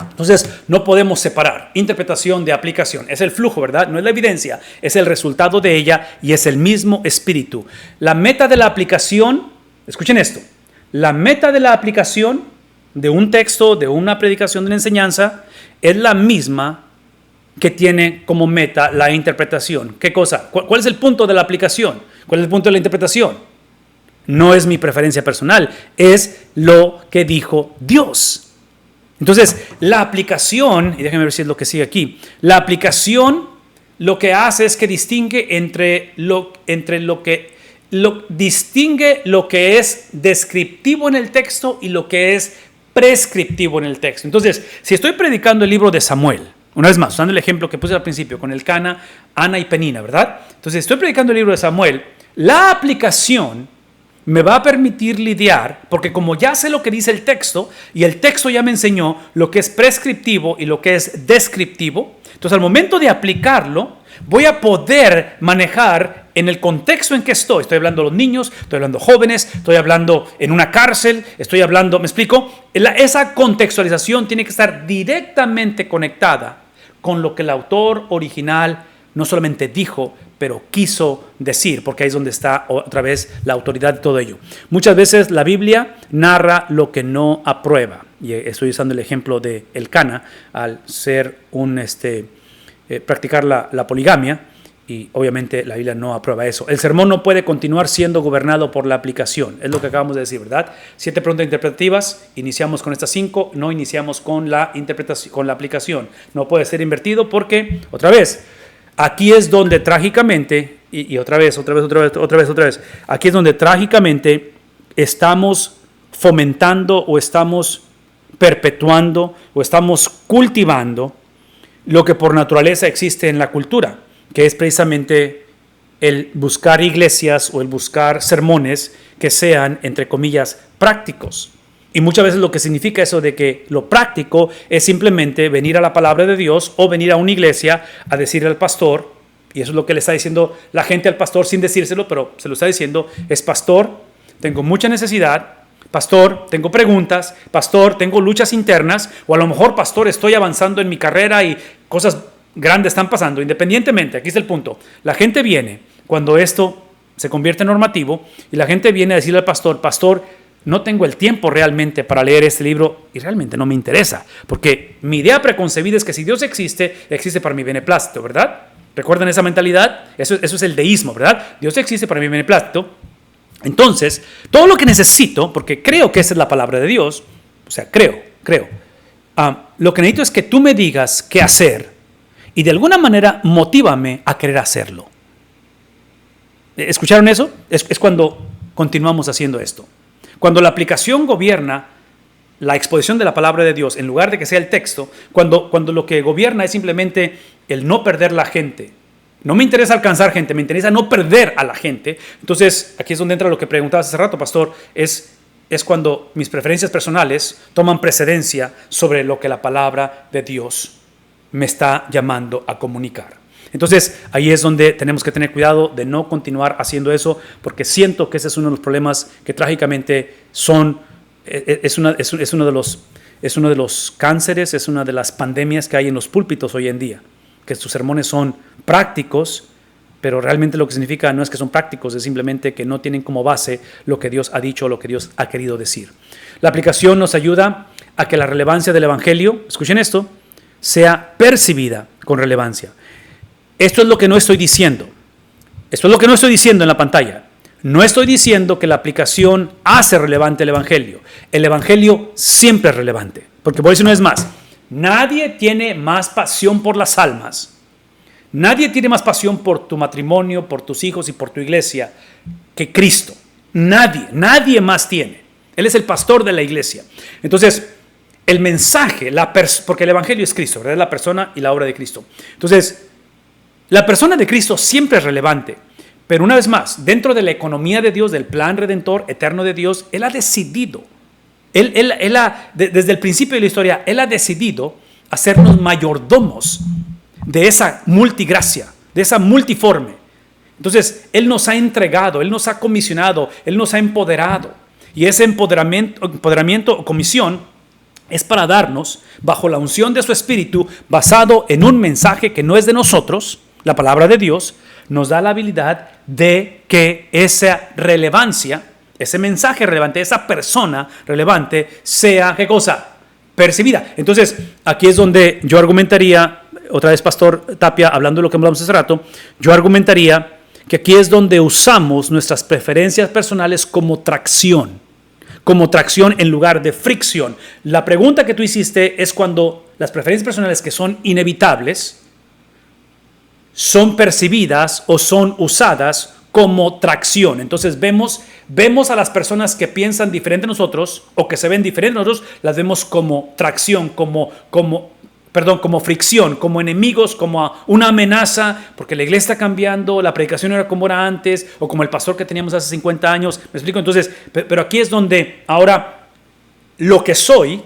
Entonces, no podemos separar interpretación de aplicación. Es el flujo, ¿verdad? No es la evidencia, es el resultado de ella y es el mismo espíritu. La meta de la aplicación, escuchen esto, la meta de la aplicación de un texto, de una predicación, de una enseñanza, es la misma que tiene como meta la interpretación. ¿Qué cosa? ¿Cuál es el punto de la aplicación? ¿Cuál es el punto de la interpretación? No es mi preferencia personal, es lo que dijo Dios. Entonces, la aplicación, y déjenme ver si es lo que sigue aquí, la aplicación lo que hace es que distingue distingue lo que es descriptivo en el texto y lo que es prescriptivo en el texto. Entonces, si estoy predicando el libro de Samuel, una vez más, usando el ejemplo que puse al principio con Elcana, Ana y Penina, ¿verdad? Entonces, estoy predicando el libro de Samuel, la aplicación me va a permitir lidiar, porque como ya sé lo que dice el texto, y el texto ya me enseñó lo que es prescriptivo y lo que es descriptivo, entonces al momento de aplicarlo, voy a poder manejar en el contexto en que estoy hablando de los niños, estoy hablando de jóvenes, estoy hablando en una cárcel, estoy hablando, ¿me explico? Esa contextualización tiene que estar directamente conectada con lo que el autor original no solamente dijo, pero quiso decir, porque ahí es donde está otra vez la autoridad de todo ello. Muchas veces la Biblia narra lo que no aprueba, y estoy usando el ejemplo de Elcana, al ser practicar la poligamia, y obviamente la Biblia no aprueba eso. El sermón no puede continuar siendo gobernado por la aplicación, es lo que acabamos de decir, ¿verdad? 7 preguntas interpretativas, iniciamos con estas 5, no iniciamos con la interpretación, con la aplicación. No puede ser invertido porque, otra vez, aquí es donde trágicamente, y otra vez, aquí es donde trágicamente estamos fomentando o estamos perpetuando o estamos cultivando lo que por naturaleza existe en la cultura, que es precisamente el buscar iglesias o el buscar sermones que sean, entre comillas, prácticos. Y muchas veces lo que significa eso de que lo práctico es simplemente venir a la palabra de Dios o venir a una iglesia a decirle al pastor, y eso es lo que le está diciendo la gente al pastor sin decírselo, pero se lo está diciendo, es pastor, tengo mucha necesidad, pastor, tengo preguntas, pastor, tengo luchas internas, o a lo mejor, pastor, estoy avanzando en mi carrera y cosas grandes están pasando. Independientemente, aquí está el punto, la gente viene cuando esto se convierte en normativo y la gente viene a decirle al pastor, pastor, no tengo el tiempo realmente para leer este libro y realmente no me interesa, porque mi idea preconcebida es que si Dios existe, existe para mi beneplácito, ¿verdad? ¿Recuerdan esa mentalidad? Eso es el deísmo, ¿verdad? Dios existe para mi beneplácito. Entonces, todo lo que necesito, porque creo que esa es la palabra de Dios, o sea, creo, lo que necesito es que tú me digas qué hacer y de alguna manera motívame a querer hacerlo. ¿Escucharon eso? Es cuando continuamos haciendo esto. Cuando la aplicación gobierna la exposición de la palabra de Dios, en lugar de que sea el texto, cuando lo que gobierna es simplemente el no perder la gente. No me interesa alcanzar gente, me interesa no perder a la gente. Entonces, aquí es donde entra lo que preguntabas hace rato, pastor, es cuando mis preferencias personales toman precedencia sobre lo que la palabra de Dios me está llamando a comunicar. Entonces, ahí es donde tenemos que tener cuidado de no continuar haciendo eso, porque siento que ese es uno de los problemas que trágicamente es uno de los cánceres, es una de las pandemias que hay en los púlpitos hoy en día, que sus sermones son prácticos, pero realmente lo que significa no es que son prácticos, es simplemente que no tienen como base lo que Dios ha dicho o lo que Dios ha querido decir. La aplicación nos ayuda a que la relevancia del Evangelio, escuchen esto, sea percibida con relevancia. Esto es lo que no estoy diciendo. Esto es lo que no estoy diciendo en la pantalla. No estoy diciendo que la aplicación hace relevante el Evangelio. El Evangelio siempre es relevante. Porque voy a decir una vez más, nadie tiene más pasión por las almas. Nadie tiene más pasión por tu matrimonio, por tus hijos y por tu iglesia que Cristo. Nadie más tiene. Él es el pastor de la iglesia. Entonces, el mensaje, porque el Evangelio es Cristo, ¿verdad? Es la persona y la obra de Cristo. Entonces, la persona de Cristo siempre es relevante, pero una vez más, dentro de la economía de Dios, del plan redentor eterno de Dios, Él ha decidido, desde el principio de la historia, Él ha decidido hacernos mayordomos de esa multigracia, de esa multiforme. Entonces, Él nos ha entregado, Él nos ha comisionado, Él nos ha empoderado, y ese empoderamiento o comisión es para darnos, bajo la unción de su Espíritu, basado en un mensaje que no es de nosotros, la palabra de Dios, nos da la habilidad de que esa relevancia, ese mensaje relevante, esa persona relevante, sea, ¿qué cosa? Percibida. Entonces, aquí es donde yo argumentaría, otra vez Pastor Tapia, hablando de lo que hablamos hace rato, yo argumentaría que aquí es donde usamos nuestras preferencias personales como tracción en lugar de fricción. La pregunta que tú hiciste es cuando las preferencias personales que son inevitables son percibidas o son usadas como tracción. Entonces vemos a las personas que piensan diferente a nosotros o que se ven diferente a nosotros, las vemos como tracción, como fricción, como enemigos, como una amenaza, porque la iglesia está cambiando, la predicación no era como era antes, o como el pastor que teníamos hace 50 años. ¿Me explico? Entonces, pero aquí es donde ahora lo que soy,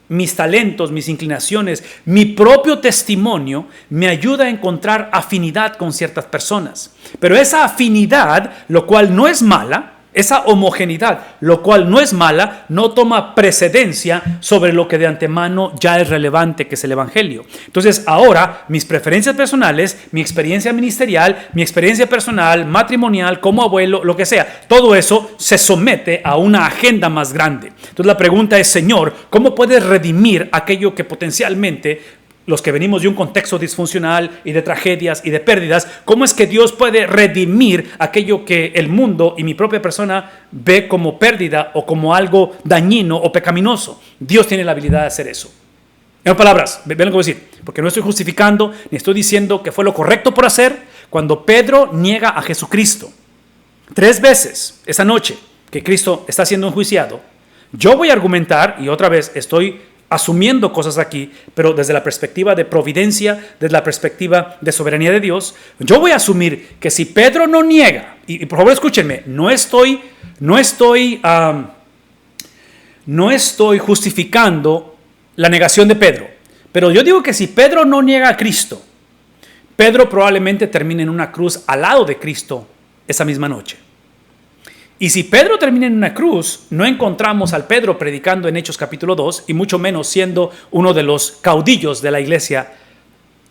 mis talentos, mis inclinaciones, mi propio testimonio me ayuda a encontrar afinidad con ciertas personas. Pero esa afinidad, lo cual no es mala, esa homogeneidad, lo cual no es mala, no toma precedencia sobre lo que de antemano ya es relevante, que es el Evangelio. Entonces ahora mis preferencias personales, mi experiencia ministerial, mi experiencia personal, matrimonial, como abuelo, lo que sea, todo eso se somete a una agenda más grande. Entonces la pregunta es, Señor, ¿cómo puedes redimir aquello que potencialmente, los que venimos de un contexto disfuncional y de tragedias y de pérdidas, cómo es que Dios puede redimir aquello que el mundo y mi propia persona ve como pérdida o como algo dañino o pecaminoso? Dios tiene la habilidad de hacer eso. En palabras, ven lo que voy a decir, porque no estoy justificando ni estoy diciendo que fue lo correcto por hacer. Cuando Pedro niega a Jesucristo 3 veces esa noche que Cristo está siendo enjuiciado, yo voy a argumentar, y otra vez estoy asumiendo cosas aquí, pero desde la perspectiva de providencia, desde la perspectiva de soberanía de Dios, yo voy a asumir que si Pedro no niega, y por favor escúchenme, no estoy justificando la negación de Pedro, pero yo digo que si Pedro no niega a Cristo, Pedro probablemente termine en una cruz al lado de Cristo esa misma noche. Y si Pedro termina en una cruz, no encontramos al Pedro predicando en Hechos capítulo 2, y mucho menos siendo uno de los caudillos de la iglesia,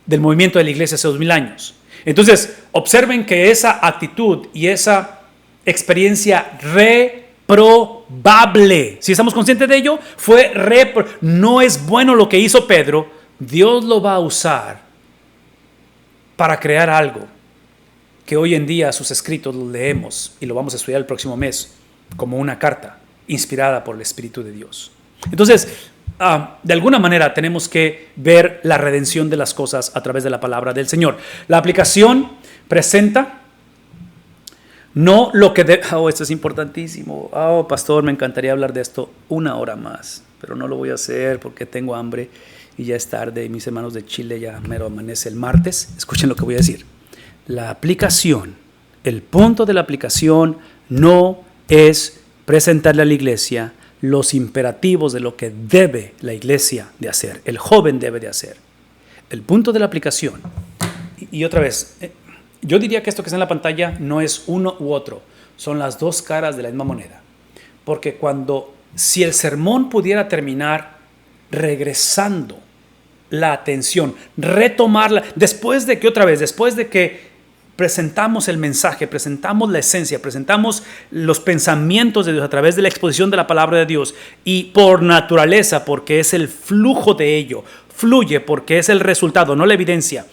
del movimiento de la iglesia hace 2000 años. Entonces, observen que esa actitud y esa experiencia reprobable, si estamos conscientes de ello, no es bueno lo que hizo Pedro. Dios lo va a usar para crear algo que hoy en día sus escritos los leemos y lo vamos a estudiar el próximo mes como una carta inspirada por el Espíritu de Dios. Entonces, de alguna manera tenemos que ver la redención de las cosas a través de la palabra del Señor. La aplicación presenta no lo que esto es importantísimo. Pastor, me encantaría hablar de esto 1 hora más, pero no lo voy a hacer porque tengo hambre y ya es tarde y mis hermanos de Chile ya mero amanece el martes. Escuchen lo que voy a decir. La aplicación, el punto de la aplicación no es presentarle a la iglesia los imperativos de lo que debe la iglesia de hacer, el joven debe de hacer. El punto de la aplicación, y otra vez, yo diría que esto que está en la pantalla no es uno u otro, son las dos caras de la misma moneda. Porque si el sermón pudiera terminar regresando la atención, retomarla, después de que presentamos el mensaje, presentamos la esencia, presentamos los pensamientos de Dios a través de la exposición de la palabra de Dios, y por naturaleza, porque es el flujo de ello, fluye porque es el resultado, no la evidencia,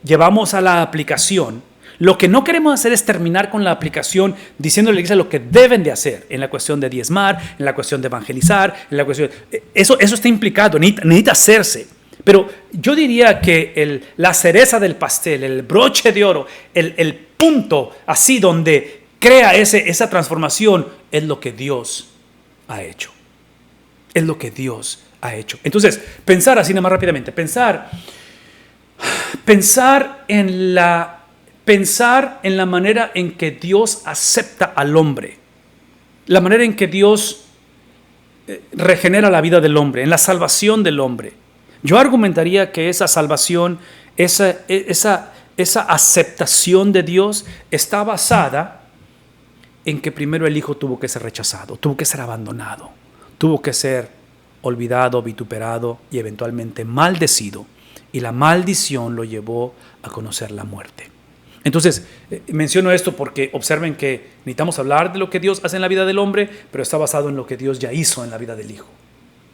llevamos a la aplicación. Lo que no queremos hacer es terminar con la aplicación diciendo a la iglesia lo que deben de hacer en la cuestión de diezmar, en la cuestión de evangelizar, en la cuestión. Eso está implicado, necesita hacerse. Pero yo diría que la cereza del pastel, el broche de oro, el punto así donde crea esa transformación es lo que Dios ha hecho. Es lo que Dios ha hecho. Entonces, pensar así nada más rápidamente, pensar en la manera en que Dios acepta al hombre, la manera en que Dios regenera la vida del hombre, en la salvación del hombre. Yo argumentaría que esa salvación, esa aceptación de Dios está basada en que primero el Hijo tuvo que ser rechazado, tuvo que ser abandonado, tuvo que ser olvidado, vituperado y eventualmente maldecido. Y la maldición lo llevó a conocer la muerte. Entonces, menciono esto porque observen que necesitamos hablar de lo que Dios hace en la vida del hombre, pero está basado en lo que Dios ya hizo en la vida del Hijo.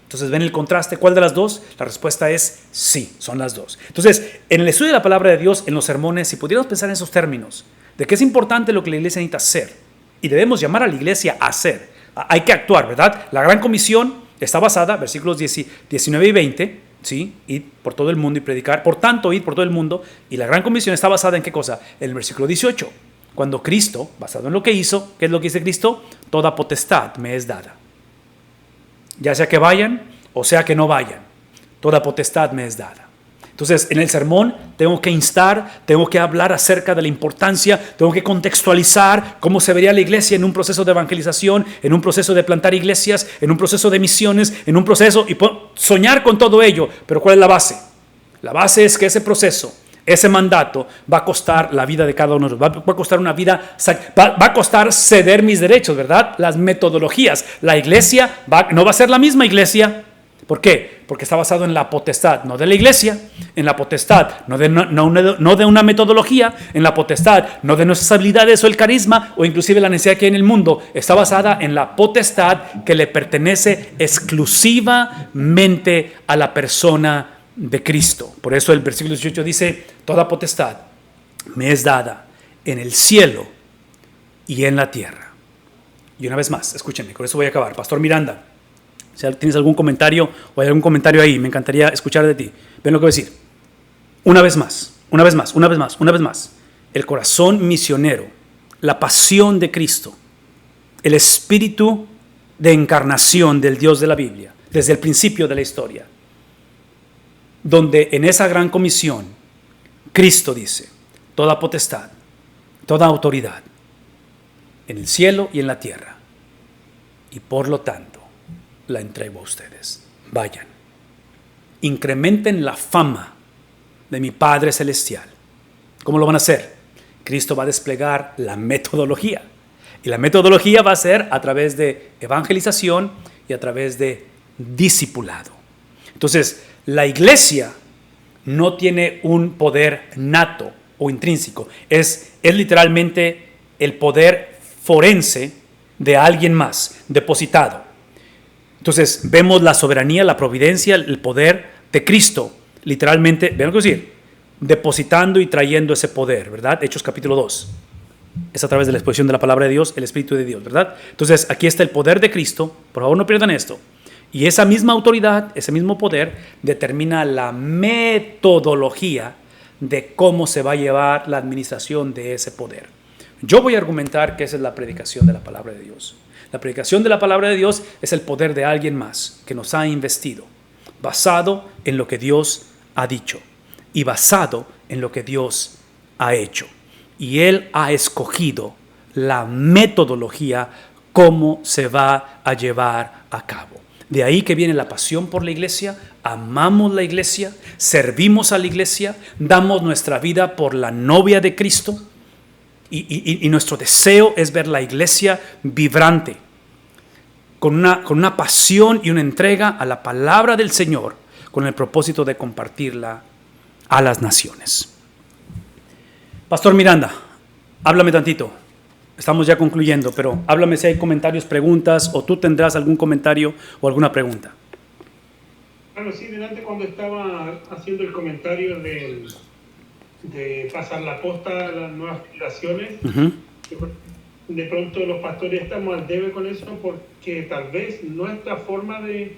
Entonces, ¿ven el contraste? ¿Cuál de las dos? La respuesta es sí, son las dos. Entonces, en el estudio de la palabra de Dios, en los sermones, si pudiéramos pensar en esos términos, de que es importante lo que la iglesia necesita hacer. Y debemos llamar a la iglesia a hacer. Hay que actuar, ¿verdad? La gran comisión está basada, versículos 19 y 20, ¿sí? Ir por todo el mundo y predicar. Por tanto, ir por todo el mundo. Y la gran comisión está basada en ¿qué cosa? En el versículo 18. Cuando Cristo, basado en lo que hizo, ¿qué es lo que dice Cristo? Toda potestad me es dada. Ya sea que vayan o sea que no vayan. Toda potestad me es dada. Entonces, en el sermón tengo que instar, tengo que hablar acerca de la importancia, tengo que contextualizar cómo se vería la iglesia en un proceso de evangelización, en un proceso de plantar iglesias, en un proceso de misiones, en un proceso, y soñar con todo ello. Pero ¿cuál es la base? La base es que ese proceso, ese mandato va a costar la vida de cada uno de nosotros, va a costar una vida, va a costar ceder mis derechos, ¿verdad? Las metodologías. La iglesia no va a ser la misma iglesia. ¿Por qué? Porque está basado en la potestad, no de la iglesia, en la potestad, no de una metodología, en la potestad, no de nuestras habilidades o el carisma o inclusive la necesidad que hay en el mundo. Está basada en la potestad que le pertenece exclusivamente a la persona de Cristo. Por eso el versículo 18 dice, toda potestad me es dada en el cielo y en la tierra. Y una vez más, escúchenme, con eso voy a acabar. Pastor Miranda, si tienes algún comentario o hay algún comentario ahí, me encantaría escuchar de ti. Ven lo que voy a decir. Una vez más. El corazón misionero, la pasión de Cristo, el espíritu de encarnación del Dios de la Biblia, desde el principio de la historia, donde en esa gran comisión, Cristo dice, toda potestad, toda autoridad, en el cielo y en la tierra, y por lo tanto, la entrego a ustedes. Vayan, incrementen la fama de mi Padre Celestial. ¿Cómo lo van a hacer? Cristo va a desplegar la metodología. Y la metodología va a ser a través de evangelización y a través de discipulado. Entonces, la iglesia no tiene un poder nato o intrínseco. Es literalmente el poder forense de alguien más, depositado. Entonces, vemos la soberanía, la providencia, el poder de Cristo, literalmente, vean lo que decir, depositando y trayendo ese poder, ¿verdad? Hechos capítulo 2. Es a través de la exposición de la palabra de Dios, el Espíritu de Dios, ¿verdad? Entonces, aquí está el poder de Cristo. Por favor, no pierdan esto. Y esa misma autoridad, ese mismo poder, determina la metodología de cómo se va a llevar la administración de ese poder. Yo voy a argumentar que esa es la predicación de la palabra de Dios. La predicación de la palabra de Dios es el poder de alguien más que nos ha investido, basado en lo que Dios ha dicho y basado en lo que Dios ha hecho. Y Él ha escogido la metodología cómo se va a llevar a cabo. De ahí que viene la pasión por la iglesia, amamos la iglesia, servimos a la iglesia, damos nuestra vida por la novia de Cristo y nuestro deseo es ver la iglesia vibrante, con una pasión y una entrega a la palabra del Señor, con el propósito de compartirla a las naciones. Pastor Miranda, háblame tantito. Estamos ya concluyendo, pero háblame si hay comentarios, preguntas, o tú tendrás algún comentario o alguna pregunta. Bueno, sí, delante cuando estaba haciendo el comentario de pasar la posta a las nuevas generaciones, de pronto los pastores estamos al debe con eso porque tal vez nuestra forma de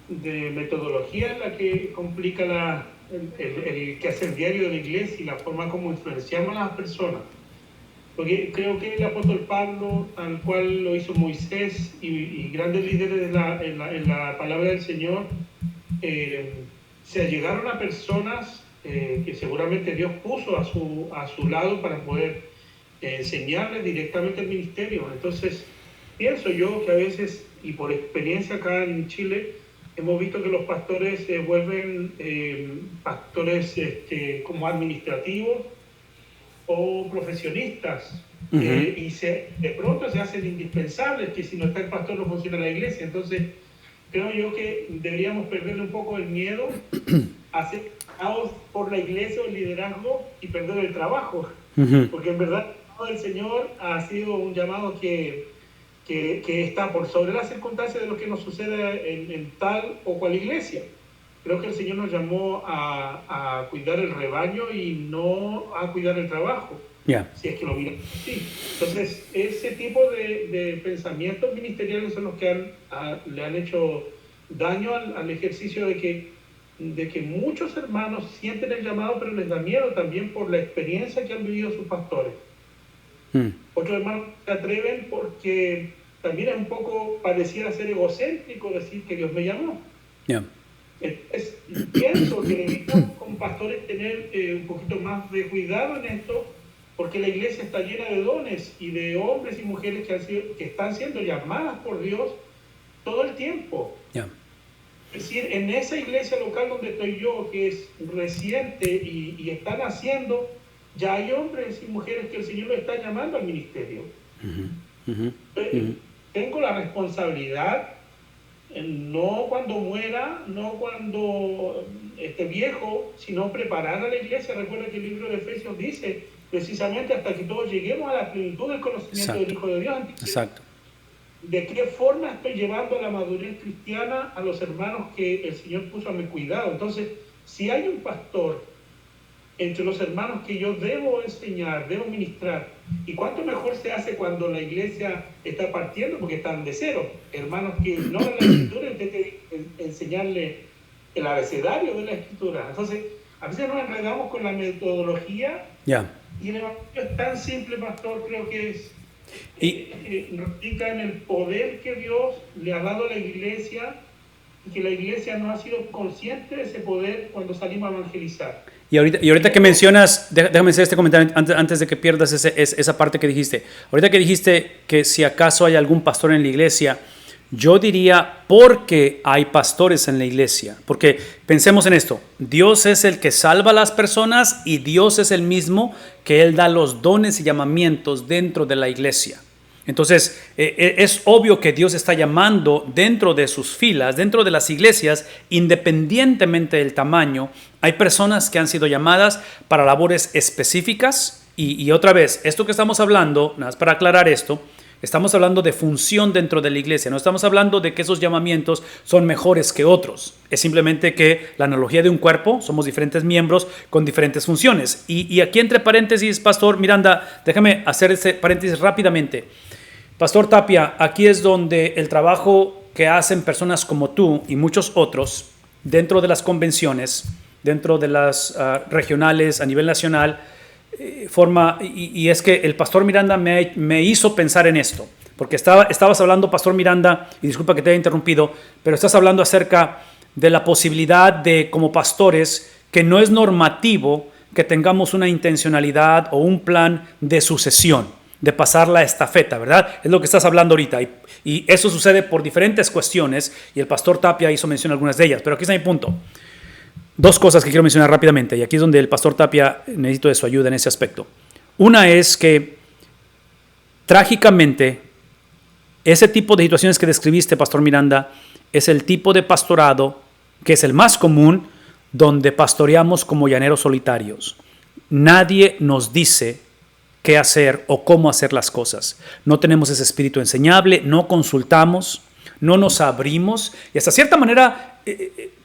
metodología es la que complica el quehacer diario de la iglesia y la forma como influenciamos a las personas. Porque creo que el apóstol Pablo, al cual lo hizo Moisés y grandes líderes en la palabra del Señor, se allegaron a personas que seguramente Dios puso a su lado para poder enseñarles directamente el ministerio. Entonces, pienso yo que a veces, y por experiencia acá en Chile, hemos visto que los pastores se vuelven pastores como administrativos o profesionistas, y de pronto se hacen indispensables, que si no está el pastor no funciona la iglesia. Entonces, creo yo que deberíamos perderle un poco el miedo a ser guiados por la iglesia o el liderazgo y perder el trabajo, porque en verdad el Señor ha sido un llamado que está por sobre las circunstancias de lo que nos sucede en tal o cual iglesia. Creo que el Señor nos llamó a cuidar el rebaño y no a cuidar el trabajo. Ya. si es que lo miran así. Entonces, ese tipo de pensamientos ministeriales son los que le han hecho daño al ejercicio de que muchos hermanos sienten el llamado, pero les da miedo también por la experiencia que han vivido sus pastores. Otros hermanos se atreven porque también es un poco, pareciera ser egocéntrico decir que Dios me llamó. Yeah. Pienso que necesitamos como pastores tener un poquito más de cuidado en esto, porque la iglesia está llena de dones y de hombres y mujeres que están siendo llamadas por Dios todo el tiempo. Yeah. Es decir, en esa iglesia local donde estoy yo, que es reciente y están haciendo, ya hay hombres y mujeres que el Señor lo está llamando al ministerio. Tengo la responsabilidad, no cuando muera, no cuando esté viejo, sino preparar a la iglesia. Recuerda que el libro de Efesios dice, precisamente hasta que todos lleguemos a la plenitud del conocimiento del Hijo de Dios. Exacto. ¿De qué forma estoy llevando a la madurez cristiana a los hermanos que el Señor puso a mi cuidado? Entonces, si hay un pastor entre los hermanos que yo debo enseñar, debo ministrar, y cuánto mejor se hace cuando la iglesia está partiendo porque están de cero, hermanos que no ven la escritura, usted tiene que enseñarle el abecedario de la escritura. Entonces, a veces nos enredamos con la metodología. Yeah. Y el evangelio es tan simple, pastor, creo que es radica en el poder que Dios le ha dado a la iglesia y que la iglesia no ha sido consciente de ese poder cuando salimos a evangelizar. Y ahorita que mencionas, déjame hacer este comentario antes de que pierdas esa parte que dijiste. Ahorita que dijiste que si acaso hay algún pastor en la iglesia, yo diría porque hay pastores en la iglesia. Porque pensemos en esto, Dios es el que salva a las personas y Dios es el mismo que Él da los dones y llamamientos dentro de la iglesia. Entonces, es obvio que Dios está llamando dentro de sus filas, dentro de las iglesias, independientemente del tamaño. Hay personas que han sido llamadas para labores específicas y otra vez, esto que estamos hablando, nada más para aclarar esto, estamos hablando de función dentro de la iglesia, no estamos hablando de que esos llamamientos son mejores que otros. Es simplemente que la analogía de un cuerpo, somos diferentes miembros con diferentes funciones. Y aquí entre paréntesis, Pastor Miranda, déjame hacer ese paréntesis rápidamente. Pastor Tapia, aquí es donde el trabajo que hacen personas como tú y muchos otros dentro de las convenciones, dentro de las regionales a nivel nacional, y es que el Pastor Miranda me hizo pensar en esto, porque estabas hablando, Pastor Miranda, y disculpa que te haya interrumpido, pero estás hablando acerca de la posibilidad de, como pastores, que no es normativo que tengamos una intencionalidad o un plan de sucesión, de pasar la estafeta, ¿verdad? Es lo que estás hablando ahorita, y eso sucede por diferentes cuestiones, y el Pastor Tapia hizo mención a algunas de ellas, pero aquí está mi punto. Dos cosas que quiero mencionar rápidamente, y aquí es donde el Pastor Tapia necesito de su ayuda en ese aspecto. Una es que, trágicamente, ese tipo de situaciones que describiste, Pastor Miranda, es el tipo de pastorado que es el más común, donde pastoreamos como llaneros solitarios. Nadie nos dice qué hacer o cómo hacer las cosas. No tenemos ese espíritu enseñable, no consultamos, no nos abrimos, y hasta cierta manera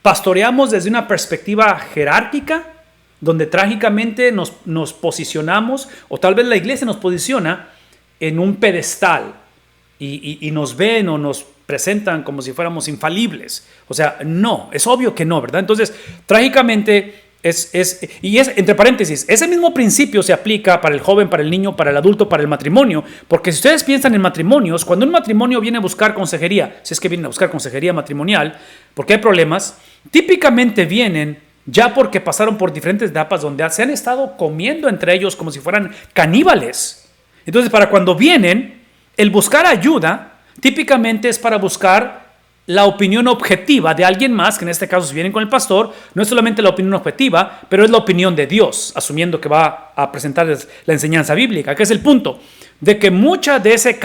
pastoreamos desde una perspectiva jerárquica, donde trágicamente nos posicionamos, o tal vez la iglesia nos posiciona en un pedestal y nos ven o nos presentan como si fuéramos infalibles. O sea, no, es obvio que no, ¿verdad? Entonces, trágicamente, entre paréntesis, ese mismo principio se aplica para el joven, para el niño, para el adulto, para el matrimonio, porque si ustedes piensan en matrimonios, cuando un matrimonio viene a buscar consejería, si es que vienen a buscar consejería matrimonial, porque hay problemas, típicamente vienen ya porque pasaron por diferentes etapas donde se han estado comiendo entre ellos como si fueran caníbales. Entonces, para cuando vienen, el buscar ayuda típicamente es para buscar la opinión objetiva de alguien más, que en este caso si vienen con el pastor, no es solamente la opinión objetiva, pero es la opinión de Dios, asumiendo que va a presentarles la enseñanza bíblica, que es el punto, de que mucha de ese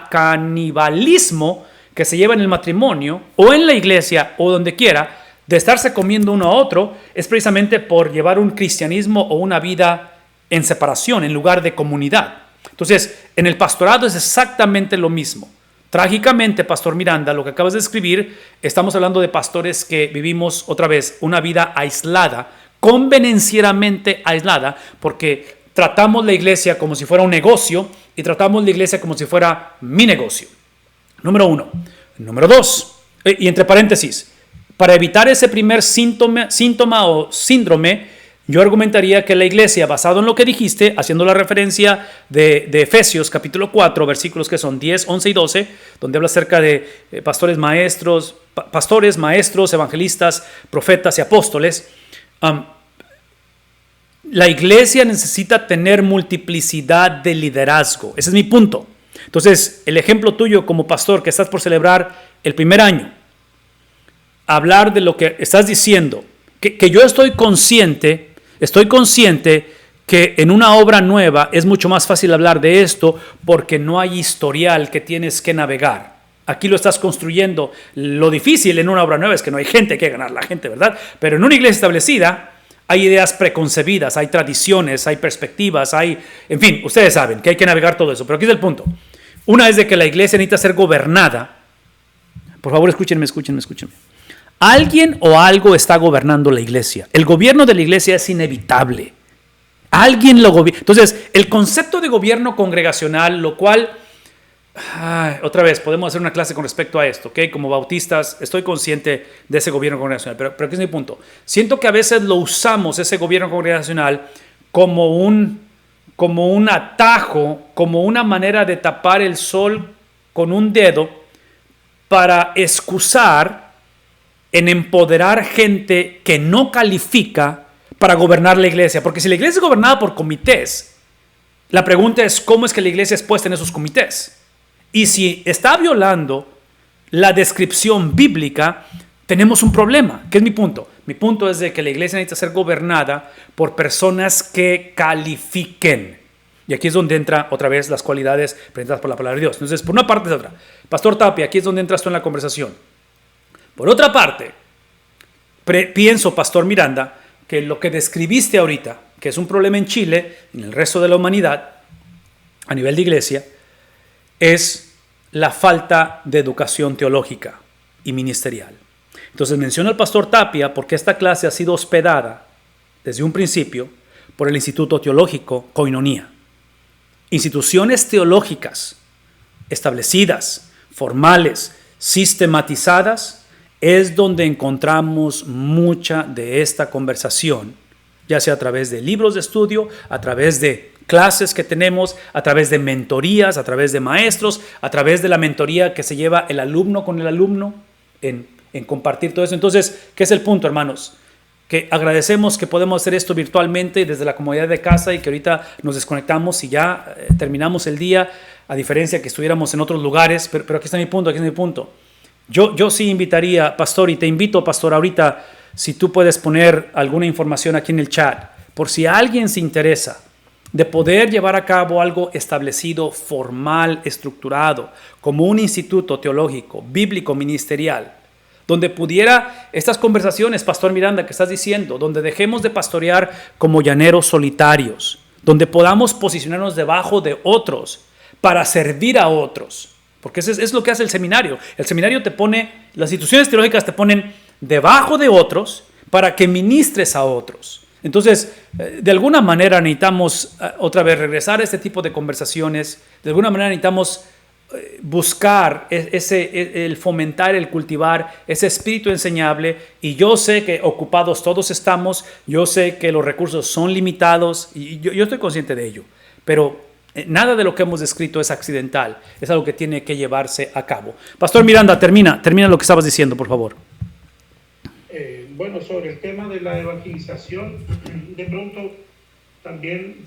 canibalismo que se lleva en el matrimonio, o en la iglesia, o donde quiera, de estarse comiendo uno a otro, es precisamente por llevar un cristianismo o una vida en separación, en lugar de comunidad. Entonces, en el pastorado es exactamente lo mismo. Trágicamente, Pastor Miranda, lo que acabas de escribir, estamos hablando de pastores que vivimos otra vez una vida aislada, convenencieramente aislada, porque tratamos la iglesia como si fuera un negocio y tratamos la iglesia como si fuera mi negocio. Número 1. Número 2, y entre paréntesis, para evitar ese primer síntoma o síndrome, yo argumentaría que la iglesia, basado en lo que dijiste, haciendo la referencia de Efesios capítulo 4, versículos que son 10, 11 y 12, donde habla acerca de pastores, maestros, evangelistas, profetas y apóstoles. La iglesia necesita tener multiplicidad de liderazgo. Ese es mi punto. Entonces, el ejemplo tuyo como pastor que estás por celebrar el primer año, hablar de lo que estás diciendo, que yo estoy consciente que en una obra nueva es mucho más fácil hablar de esto porque no hay historial que tienes que navegar. Aquí lo estás construyendo. Lo difícil en una obra nueva es que no hay gente que ganar la gente, ¿verdad? Pero en una iglesia establecida hay ideas preconcebidas, hay tradiciones, hay perspectivas, en fin, ustedes saben que hay que navegar todo eso. Pero aquí es el punto. Una es de que la iglesia necesita ser gobernada. Por favor, escúchenme. Alguien o algo está gobernando la iglesia. El gobierno de la iglesia es inevitable. Alguien lo gobierna. Entonces, el concepto de gobierno congregacional, lo cual, otra vez, podemos hacer una clase con respecto a esto, ¿ok? Como bautistas, estoy consciente de ese gobierno congregacional, pero aquí es mi punto. Siento que a veces lo usamos, ese gobierno congregacional, como un atajo, como una manera de tapar el sol con un dedo para excusar en empoderar gente que no califica para gobernar la iglesia. Porque si la iglesia es gobernada por comités, la pregunta es cómo es que la iglesia es puesta en esos comités. Y si está violando la descripción bíblica, tenemos un problema. ¿Qué es mi punto? Mi punto es de que la iglesia necesita ser gobernada por personas que califiquen. Y aquí es donde entra otra vez las cualidades presentadas por la palabra de Dios. Entonces, por una parte es otra. Pastor Tapia, aquí es donde entras tú en la conversación. Por otra parte, pienso, Pastor Miranda, que lo que describiste ahorita, que es un problema en Chile y en el resto de la humanidad, a nivel de iglesia, es la falta de educación teológica y ministerial. Entonces menciono al Pastor Tapia porque esta clase ha sido hospedada desde un principio por el Instituto Teológico Koinonia. Instituciones teológicas establecidas, formales, sistematizadas, es donde encontramos mucha de esta conversación, ya sea a través de libros de estudio, a través de clases que tenemos, a través de mentorías, a través de maestros, a través de la mentoría que se lleva el alumno con el alumno en compartir todo eso. Entonces, ¿qué es el punto, hermanos? Que agradecemos que podemos hacer esto virtualmente desde la comodidad de casa y que ahorita nos desconectamos y ya terminamos el día, a diferencia que estuviéramos en otros lugares, pero aquí está mi punto. Yo sí invitaría, Pastor, y te invito, Pastor, ahorita, si tú puedes poner alguna información aquí en el chat, por si alguien se interesa de poder llevar a cabo algo establecido, formal, estructurado, como un instituto teológico, bíblico, ministerial, donde pudiera estas conversaciones, Pastor Miranda, que estás diciendo, donde dejemos de pastorear como llaneros solitarios, donde podamos posicionarnos debajo de otros para servir a otros. Porque eso es lo que hace el seminario. El seminario te pone, las instituciones teológicas te ponen debajo de otros para que ministres a otros. Entonces, de alguna manera necesitamos otra vez regresar a este tipo de conversaciones. De alguna manera necesitamos buscar el fomentar, el cultivar ese espíritu enseñable. Y yo sé que ocupados todos estamos. Yo sé que los recursos son limitados. Y yo estoy consciente de ello. Pero nada de lo que hemos descrito es accidental, es algo que tiene que llevarse a cabo. Pastor Miranda, termina lo que estabas diciendo, por favor. Bueno, sobre el tema de la evangelización, de pronto también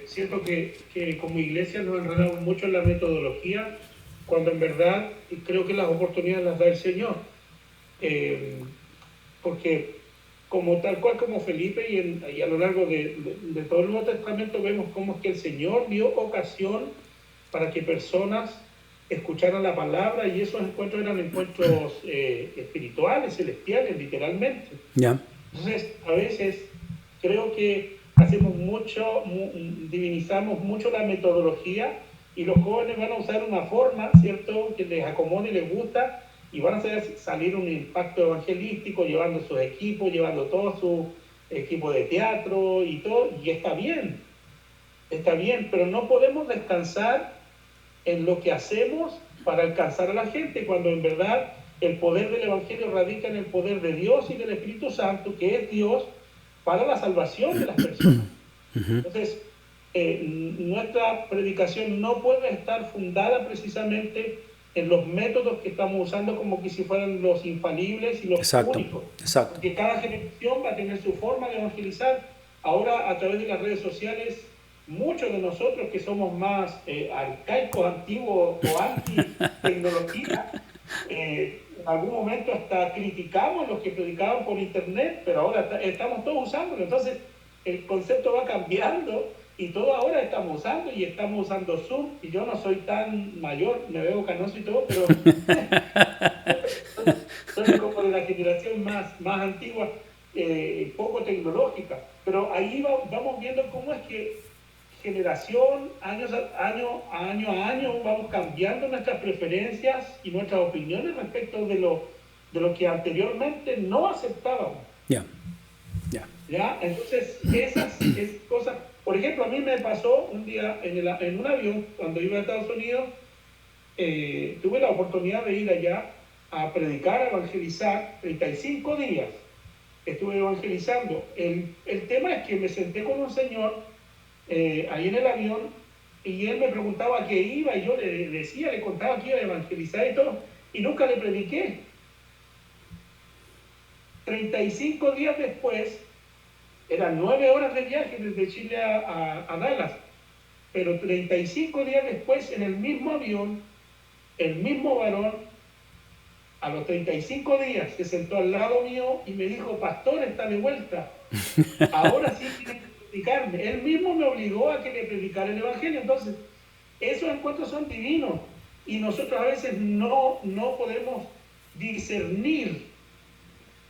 siento que como iglesia nos enredamos mucho en la metodología, cuando en verdad creo que las oportunidades las da el Señor. Porque como tal cual como Felipe y a lo largo de todo el Nuevo Testamento vemos cómo es que el Señor dio ocasión para que personas escucharan la palabra, y esos encuentros eran encuentros espirituales, celestiales, literalmente. Yeah. Entonces, a veces creo que divinizamos mucho la metodología, y los jóvenes van a usar una forma, ¿cierto?, que les acomode y les gusta, y van a hacer salir un impacto evangelístico llevando sus equipos, llevando todo su equipo de teatro y todo, y está bien. está bien, pero no podemos descansar en lo que hacemos para alcanzar a la gente, cuando en verdad el poder del Evangelio radica en el poder de Dios y del Espíritu Santo, que es Dios, para la salvación de las personas. Entonces, nuestra predicación no puede estar fundada precisamente en los métodos que estamos usando como que si fueran los infalibles y los únicos. Exacto. Porque cada generación va a tener su forma de evangelizar. Ahora, a través de las redes sociales, muchos de nosotros que somos más arcaicos, antiguos o anti-tecnología, en algún momento hasta criticamos los que predicaban por internet, pero ahora estamos todos usándolo. Entonces, el concepto va cambiando y todos ahora estamos usando y estamos usando Zoom. Y yo no soy tan mayor, me veo canoso y todo, pero soy como de la generación más antigua, poco tecnológica. Pero ahí vamos viendo cómo es que generación, año a año, vamos cambiando nuestras preferencias y nuestras opiniones respecto de lo que anteriormente no aceptábamos. ¿Ya? Entonces, esas cosas, por ejemplo, a mí me pasó un día en un avión, cuando iba a Estados Unidos, tuve la oportunidad de ir allá a predicar, a evangelizar, 35 días estuve evangelizando. El tema es que me senté con un señor ahí en el avión, y él me preguntaba a qué iba, y yo le contaba que iba a evangelizar y todo, y nunca le prediqué. 35 días después, eran 9 horas de viaje desde Chile a Dallas, pero 35 días después, en el mismo avión, el mismo varón, a los 35 días, se sentó al lado mío y me dijo: pastor, está de vuelta, ahora sí tiene que predicarme. Él mismo me obligó a que le predicara el Evangelio. Entonces, esos encuentros son divinos, y nosotros a veces no podemos discernir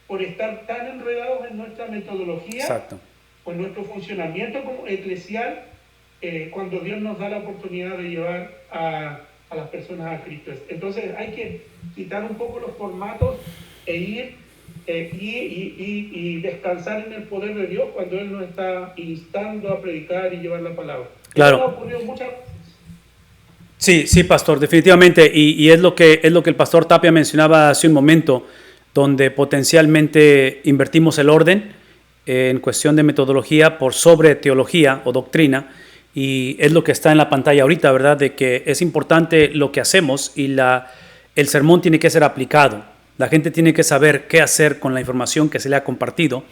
por estar tan enredados en nuestra metodología. Exacto. O en nuestro funcionamiento como eclesial, cuando Dios nos da la oportunidad de llevar a las personas a Cristo. Entonces hay que quitar un poco los formatos e ir y descansar en el poder de Dios cuando Él nos está instando a predicar y llevar la palabra. Claro. Eso ha ocurrido muchas veces. Sí, pastor, definitivamente. Y es lo que el pastor Tapia mencionaba hace un momento, donde potencialmente invertimos el orden en cuestión de metodología por sobre teología o doctrina. Y es lo que está en la pantalla ahorita, ¿verdad? De que es importante lo que hacemos, y el sermón tiene que ser aplicado. La gente tiene que saber qué hacer con la información que se le ha compartido,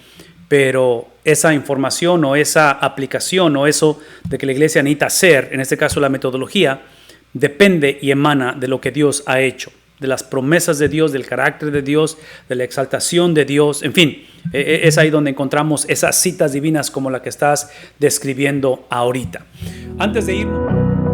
pero esa información o esa aplicación o eso de que la iglesia necesita hacer, en este caso la metodología, depende y emana de lo que Dios ha hecho, de las promesas de Dios, del carácter de Dios, de la exaltación de Dios, en fin, es ahí donde encontramos esas citas divinas como la que estás describiendo ahorita. Antes de irnos...